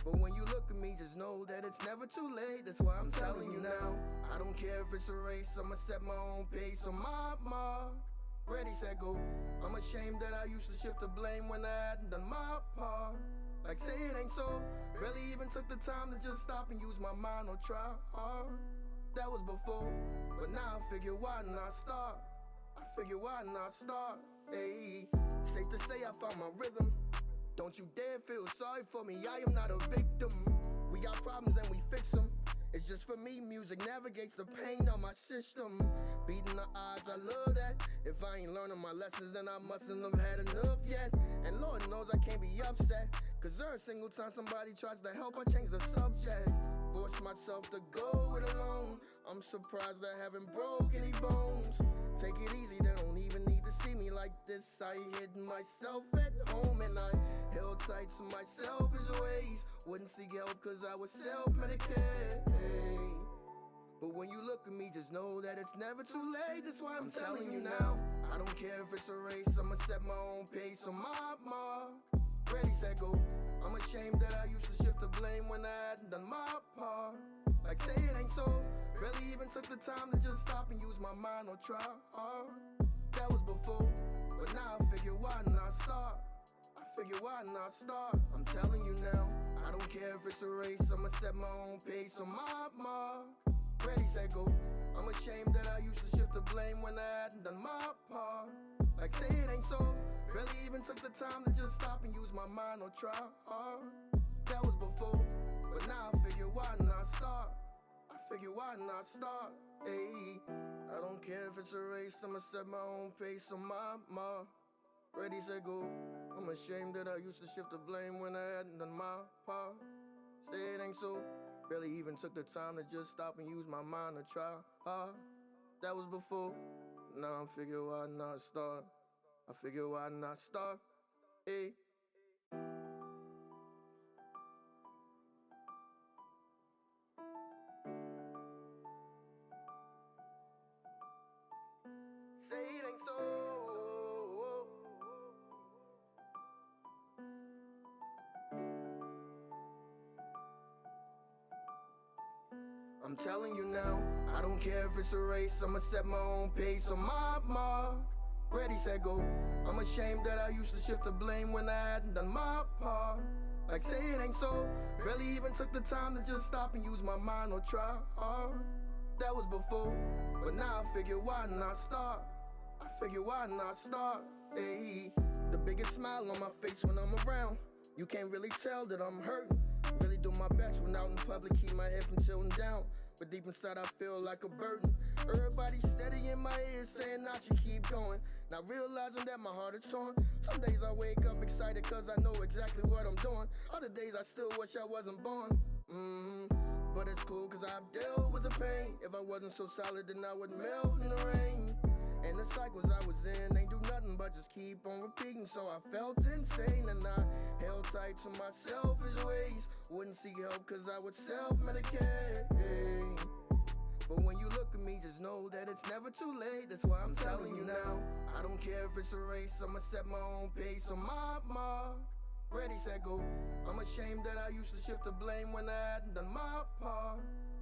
But when you look at me, just know that it's never too late. That's why I'm telling you now. I don't care if it's a race, I'ma set my own pace on my mark. Ready, set, go. I'm ashamed that I used to shift the blame when I hadn't done my part. Like say it ain't so. Barely even took the time to just stop and use my mind or try hard. That was before, but now I figure why not start. I figure why not start. Ayy, safe to say I found my rhythm. Don't you dare feel sorry for me, I am not a victim. We got problems and we fix them. It's just for me, music navigates the pain of my system. Beating the odds, I love that. If I ain't learning my lessons, then I mustn't have had enough yet. And Lord knows I can't be upset, cause every single time somebody tries to help, I change the subject. Force myself to go it alone. I'm surprised I haven't broke any bones. Take it easy, they don't even need to see me like this. I hid myself at home and I held tight to my selfish ways. Wouldn't seek help cause I was self-medicated. But when you look at me, just know that it's never too late. That's why I'm telling you now. I don't care if it's a race, I'ma set my own pace on my mark. Ready, set, go. I'm ashamed that I used to shift the blame when I hadn't done my part. Like say it ain't so. Barely even took the time to just stop and use my mind or try hard. That was before, but now I figure why not start. I figure why not start. I'm telling you now. I don't care if it's a race, I'ma set my own pace on my mark. Ready, set, go. I'm ashamed that I used to shift the blame when I hadn't done my part. Like say it ain't so. Barely even took the time to just stop and use my mind or try hard. That was before, but now I figure why not start. I figure why not start. Ayy, I don't care if it's a race, I'ma set my own pace on my mark. Ready, set, go. I'm ashamed that I used to shift the blame when I hadn't done my part. Say it ain't so. Barely even took the time to just stop and use my mind to try hard. That was before, now I figure why not start. I figure why not start, ayy. Say it ain't so. I'm telling you now, I don't care if it's a race, I'ma set my own pace on my mark. Ready, set, go. I'm ashamed that I used to shift the blame when I hadn't done my part. Like say it ain't so, barely even took the time to just stop and use my mind or try hard. That was before, but now I figure why not start. I figure why not start, ayy. The biggest smile on my face when I'm around. You can't really tell that I'm hurting. Really do my best when out in public, keep my head from tilting down. But deep inside I feel like a burden. Everybody steady in my ear saying I should keep going. Not realizing that my heart is torn. Some days I wake up excited cause I know exactly what I'm doing. Other days I still wish I wasn't born. But it's cool cause I've dealt with the pain. If I wasn't so solid then I would melt in the rain. And the cycles I was in ain't do nothing but just keep on repeating. So I felt insane and I held tight to my selfish ways. Wouldn't seek help cause I would self-medicate. But when you look at me, just know that it's never too late. That's why I'm telling you now, I don't care if it's a race, I'ma set my own pace on my mark. Ready, set, go. I'm ashamed that I used to shift the blame when I hadn't done my part.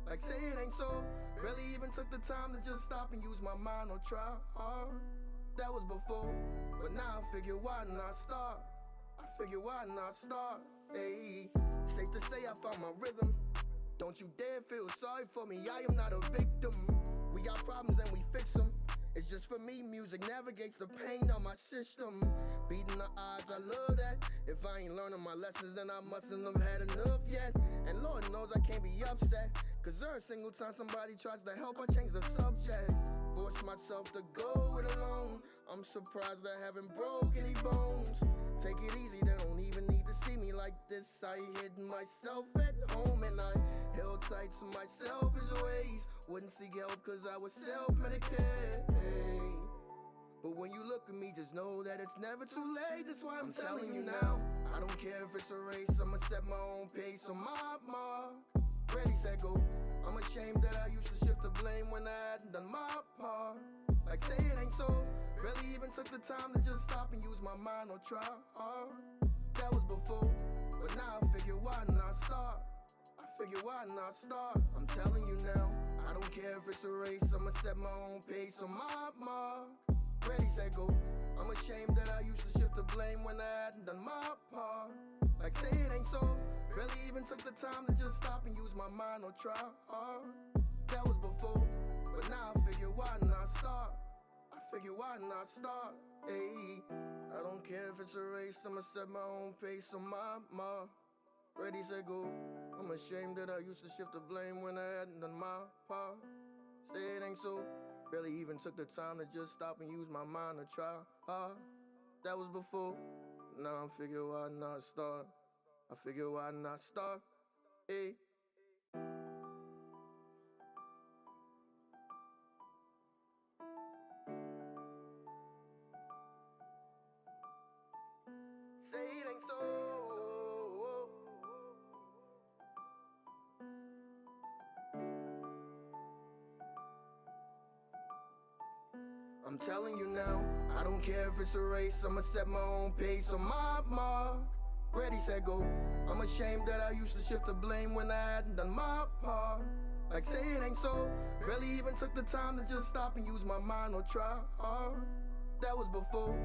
Like say it ain't so, barely even took the time to just stop and use my mind or try hard. That was before, but now I figure why not start. I figure why not start, ayy. Safe to say I found my rhythm. Don't you dare feel sorry for me, I am not a victim. We got problems and we fix them. It's just for me, music navigates the pain on my system. Beating the odds, I love that. If I ain't learning my lessons, then I mustn't have had enough yet. And Lord knows I can't be upset, cause every single time somebody tries to help, I change the subject. Force myself to go it alone. I'm surprised I haven't broke any bones. Take it easy, they don't even need to see me like this. I hid myself at home and I held tight to my selfish ways. Wouldn't seek help cause I was self-medicated. But when you look at me, just know that it's never too late. That's why I'm telling you now, I don't care if it's a race, I'ma set my own pace on my mark. Ready, set, go. I'm ashamed that I used to shift the blame when I hadn't done my part. Like say it ain't so, barely even took the time to just stop and use my mind or try hard. That was before, but now I figure why not start. I figure why not start. I'm telling you now, I don't care if it's a race, I'ma set my own pace on my mark. Ready, set, go. I'm ashamed that I used to shift the blame when I hadn't done my part. Like say it ain't so, barely even took the time to just stop and use my mind or try hard. That was before, but now I figure why not start. I figure why not start, ayy. I don't care if it's a race, I'ma set my own pace on my mark. Ready, set, go. I'm ashamed that I used to shift the blame when I hadn't done my part. Say it ain't so, barely even took the time to just stop and use my mind to try hard. That was before, now I figure why not start. I figure why not start, ayy. Say it ain't so. I'm telling you now, I don't care if it's a race, I'ma set my own pace on my mark. Ready, set, go. I'm ashamed that I used to shift the blame when I hadn't done my part. Like say it ain't so, barely even took the time to just stop and use my mind or try hard. That was before,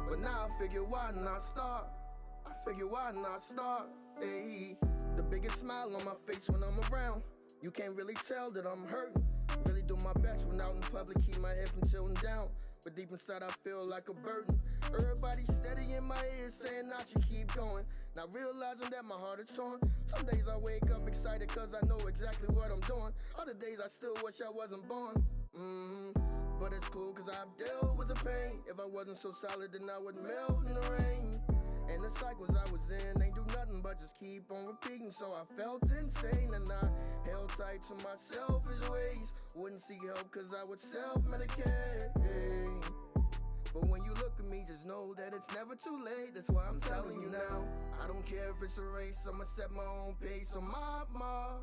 but now I figure why not start. I figure why not start, ayy. The biggest smile on my face when I'm around. You can't really tell that I'm hurting. Really do my best when out in public, keep my head from tilting down. But deep inside I feel like a burden. Everybody steady in my ear saying I should keep going. Not realizing that my heart is torn. Some days I wake up excited cause I know exactly what I'm doing. Other days I still wish I wasn't born. But it's cool cause I've dealt with the pain. If I wasn't so solid then I would melt in the rain. And the cycles I was in ain't do nothing but just keep on repeating. So I felt insane and I held tight to my selfish ways. Wouldn't seek help cause I would self-medicate. But when you look at me, just know that it's never too late. That's why I'm telling you now. I don't care if it's a race, I'ma set my own pace on my mark.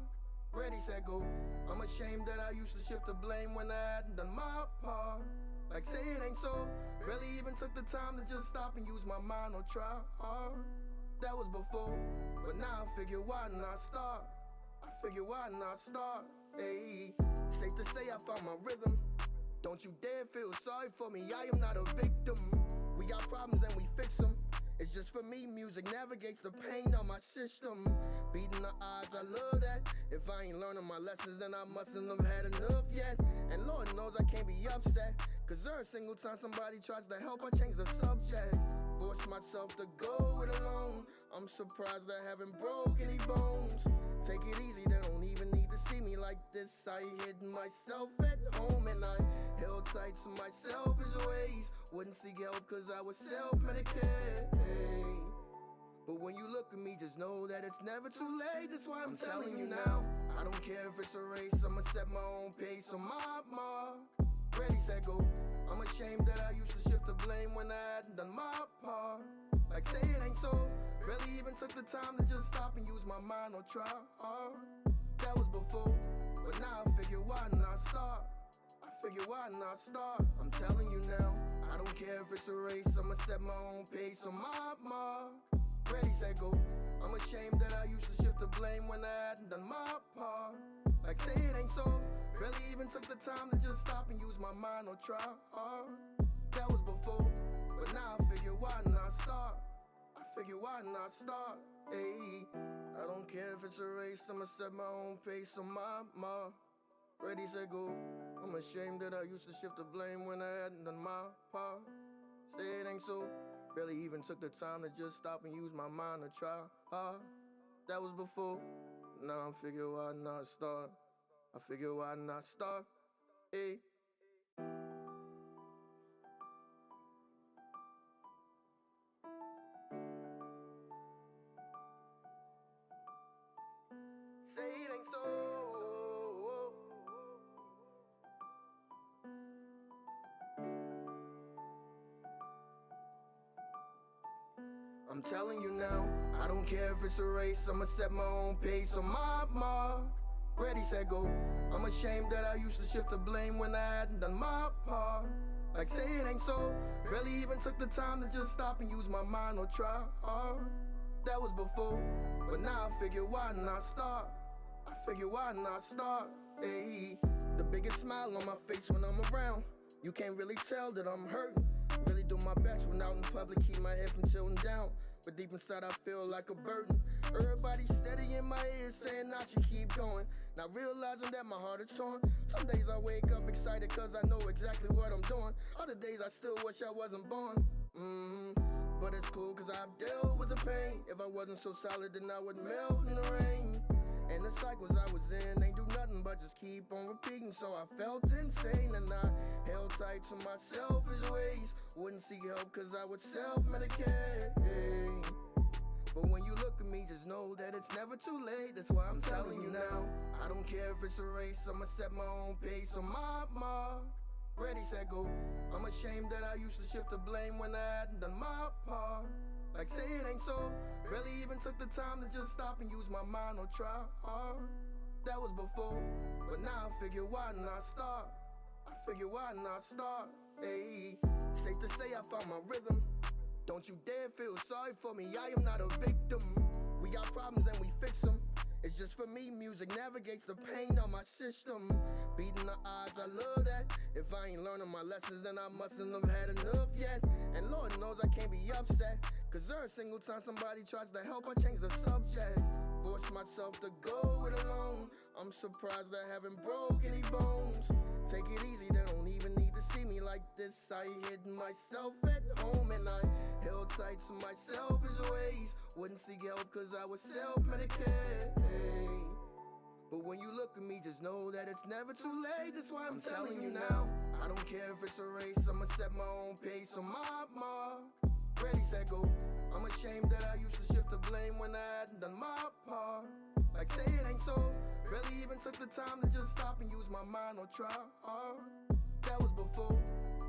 Ready, set, go. I'm ashamed that I used to shift the blame when I hadn't done my part. Like say it ain't so. Barely even took the time to just stop and use my mind or try hard. That was before, but now I figure why not start. I figure why not start. Ayy, safe to say I found my rhythm. Don't you dare feel sorry for me, I am not a victim. We got problems and we fix them. It's just for me, music navigates the pain on my system. Beating the odds, I love that. If I ain't learning my lessons, then I mustn't have had enough yet. And Lord knows I can't be upset, cause every single time somebody tries to help, I change the subject. Force myself to go it alone. I'm surprised I haven't broke any bones. Take it easy, they don't even need to see me like this. I hid myself at home and I held tight to my selfish ways. Wouldn't seek help cause I was self-medicated. But when you look at me, just know that it's never too late. That's why I'm telling you now. I don't care if it's a race, I'ma set my own pace on my mark. Ready, set, go. I'm ashamed that I used to shift the blame when I hadn't done my part. Like say it ain't so. Barely even took the time to just stop and use my mind or try hard. That was before, but now I figure why not start. I figure why not start. I'm telling you now. I don't care if it's a race, I'ma set my own pace on my mark. Ready, set, go. I'm ashamed that I used to shift the blame when I hadn't done my part. Like say it ain't so. Barely even took the time to just stop and use my mind or try hard. That was before, but now I figure why not start. I figure why not start. Ayy, I don't care if it's a race, I'ma set my own pace on my mark. Ready, set, go. I'm ashamed that I used to shift the blame when I hadn't done my part. Say it ain't so. Barely even took the time to just stop and use my mind to try hard. That was before. Now I figure why not start. I figure why not start. Ayy. Say it ain't so. I'm telling you now, I don't care if it's a race, I'ma set my own pace on my mark. Ready, set, go. I'm ashamed that I used to shift the blame when I hadn't done my part. Like say it ain't so. Barely even took the time to just stop and use my mind or try hard. That was before, but now I figure why not start. I figure why not start. Ayy, the biggest smile on my face when I'm around. You can't really tell that I'm hurting. Really do my best when out in public, keep my head from tilting down. But deep inside I feel like a burden. Everybody steady in my ear saying I should keep going. Not realizing that my heart is torn. Some days I wake up excited cause I know exactly what I'm doing. Other days I still wish I wasn't born. But it's cool cause I've dealt with the pain. If I wasn't so solid then I would melt in the rain. And the cycles I was in ain't do nothing but just keep on repeating. So I felt insane and I held tight to my selfish ways. Wouldn't seek help cause I would self-medicate. But when you look at me, just know that it's never too late. That's why I'm telling you now. I don't care if it's a race, I'ma set my own pace on my mark. Ready, set, go. I'm ashamed that I used to shift the blame when I hadn't done my part. Like say it ain't so. Barely even took the time to just stop and use my mind or try hard. That was before, but now I figure why not start. I figure why not start. Ayy, safe to say I found my rhythm. Don't you dare feel sorry for me, I am not a victim. We got problems and we fix them. It's just for me, music navigates the pain on my system. Beating the odds, I love that. If I ain't learning my lessons, then I mustn't have had enough yet. And Lord knows I can't be upset, cause every single time somebody tries to help, I change the subject. Force myself to go it alone. I'm surprised I haven't broke any bones. Take it easy, they don't even need to see me like this. I hid myself at home and I held tight to my selfish ways. Wouldn't seek help cause I was self-medicated. But when you look at me, just know that it's never too late. That's why I'm telling you now. I don't care if it's a race, I'ma set my own pace on my mark. Ready, set, go. I'm ashamed that I used to shift the blame when I hadn't done my part. Like say it ain't so. Barely even took the time to just stop and use my mind or try hard. That was before,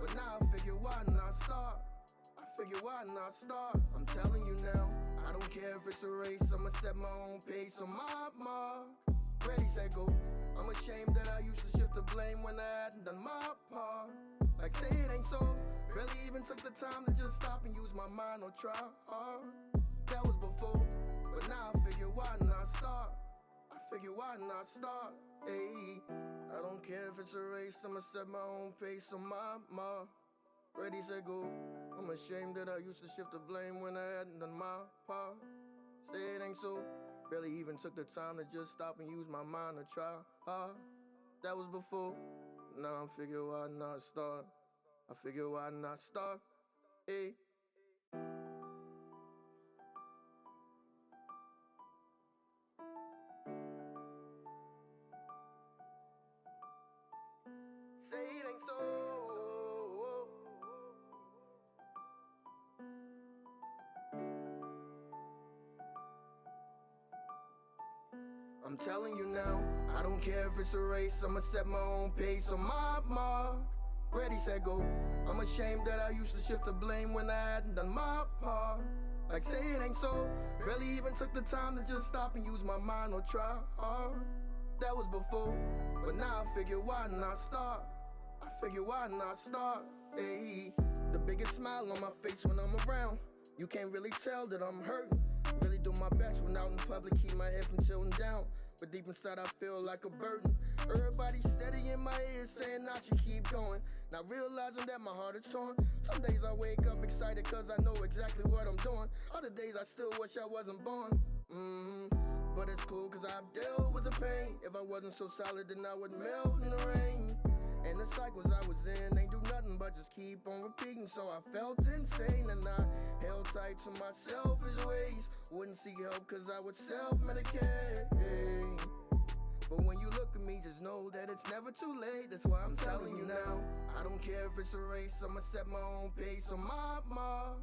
but now I figure why not start. I figure why not start. I'm telling you now, I don't care if it's a race, I'ma set my own pace on my mark. Ready, set, go. I'm ashamed that I used to shift the blame when I hadn't done my part. Like say it ain't so, barely even took the time to just stop and use my mind or try hard. That was before, but now I figure why not start. I figure why not start. Ayy, I don't care if it's a race, I'ma set my own pace on my mark. Ready, set, go. I'm ashamed that I used to shift the blame when I hadn't done my part. Say it ain't so, barely even took the time to just stop and use my mind to try hard. That was before, now I figure why not start. I figure why not start. Ayy. Say it ain't so. I'm telling you now, I don't care if it's a race, I'ma set my own pace on my mark. Ready, set, go. I'm ashamed that I used to shift the blame when I hadn't done my part. Like say it ain't so, barely even took the time to just stop and use my mind or try hard. That was before, but now I figure why not start. I figure why not start. Ayy, the biggest smile on my face when I'm around. You can't really tell that I'm hurting. Really do my best when out in public, keep my head from tilting down. But deep inside I feel like a burden. Everybody steady in my ear saying I should keep going. Not realizing that my heart is torn. Some days I wake up excited cause I know exactly what I'm doing. Other days I still wish I wasn't born. But it's cool cause I've dealt with the pain. If I wasn't so solid then I would melt in the rain. And the cycles I was in ain't do nothing but just keep on repeating. So I felt insane and I held tight to my selfish ways. Wouldn't seek help cause I would self-medicate. But when you look at me, just know that it's never too late. That's why I'm telling you now, I don't care if it's a race, I'ma set my own pace on my mark.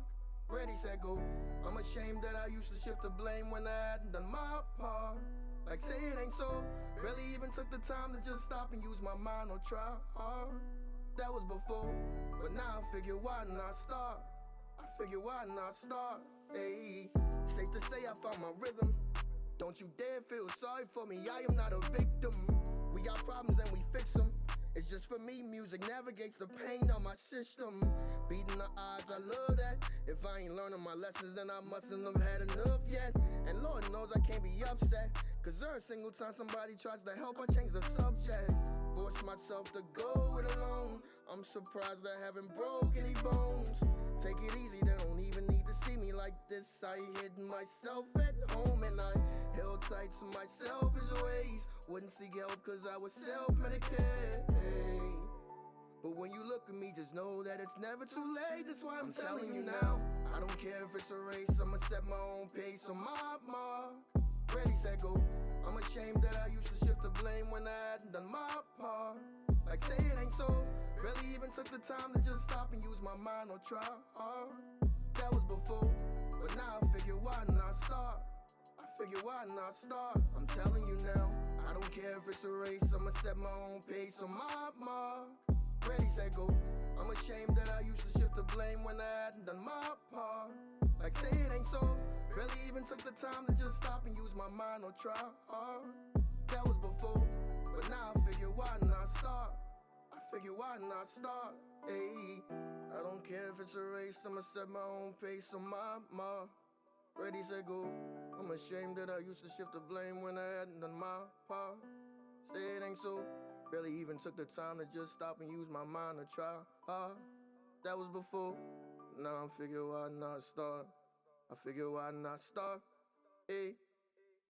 Ready, set, go. I'm ashamed that I used to shift the blame when I hadn't done my part. Like say it ain't so, barely even took the time to just stop and use my mind or try hard. That was before, but now I figure why not start. I figure why not start. Ayy, safe to say I found my rhythm. Don't you dare feel sorry for me, I am not a victim. We got problems and we fix them. It's just for me, music navigates the pain of my system. Beating the odds, I love that. If I ain't learning my lessons, then I mustn't have had enough yet. And Lord knows I can't be upset, cause every single time somebody tries to help, I change the subject. Force myself to go it alone. I'm surprised I haven't broke any bones. Take it easy, they don't even need to see me like this. I hid myself at home and I held tight to my selfish ways. Wouldn't seek help cause I was self-medicated. But when you look at me, just know that it's never too late. That's why I'm telling you now, I don't care if it's a race, I'ma set my own pace on my mark. Ready, set, go. I'm ashamed that I used to shift the blame when I hadn't done my part. Like say it ain't so, barely even took the time to just stop and use my mind or try hard. That was before, but now I figure why not start. I figure why not start. I'm telling you now, I don't care if it's a race, I'ma set my own pace on my mark. Ready, set, go. I'm ashamed that I used to shift the blame when I hadn't done my part. Like say it ain't so, barely even took the time to just stop and use my mind or try hard. That was before, but now I figure why not start. I figure why not start. Ayy, I don't care if it's a race, I'ma set my own pace on my mark. Ready, set, go. I'm ashamed that I used to shift the blame when I hadn't done my part. Say it ain't so, barely even took the time to just stop and use my mind to try hard. That was before, now I figure why not start. I figure why not start. Ayy.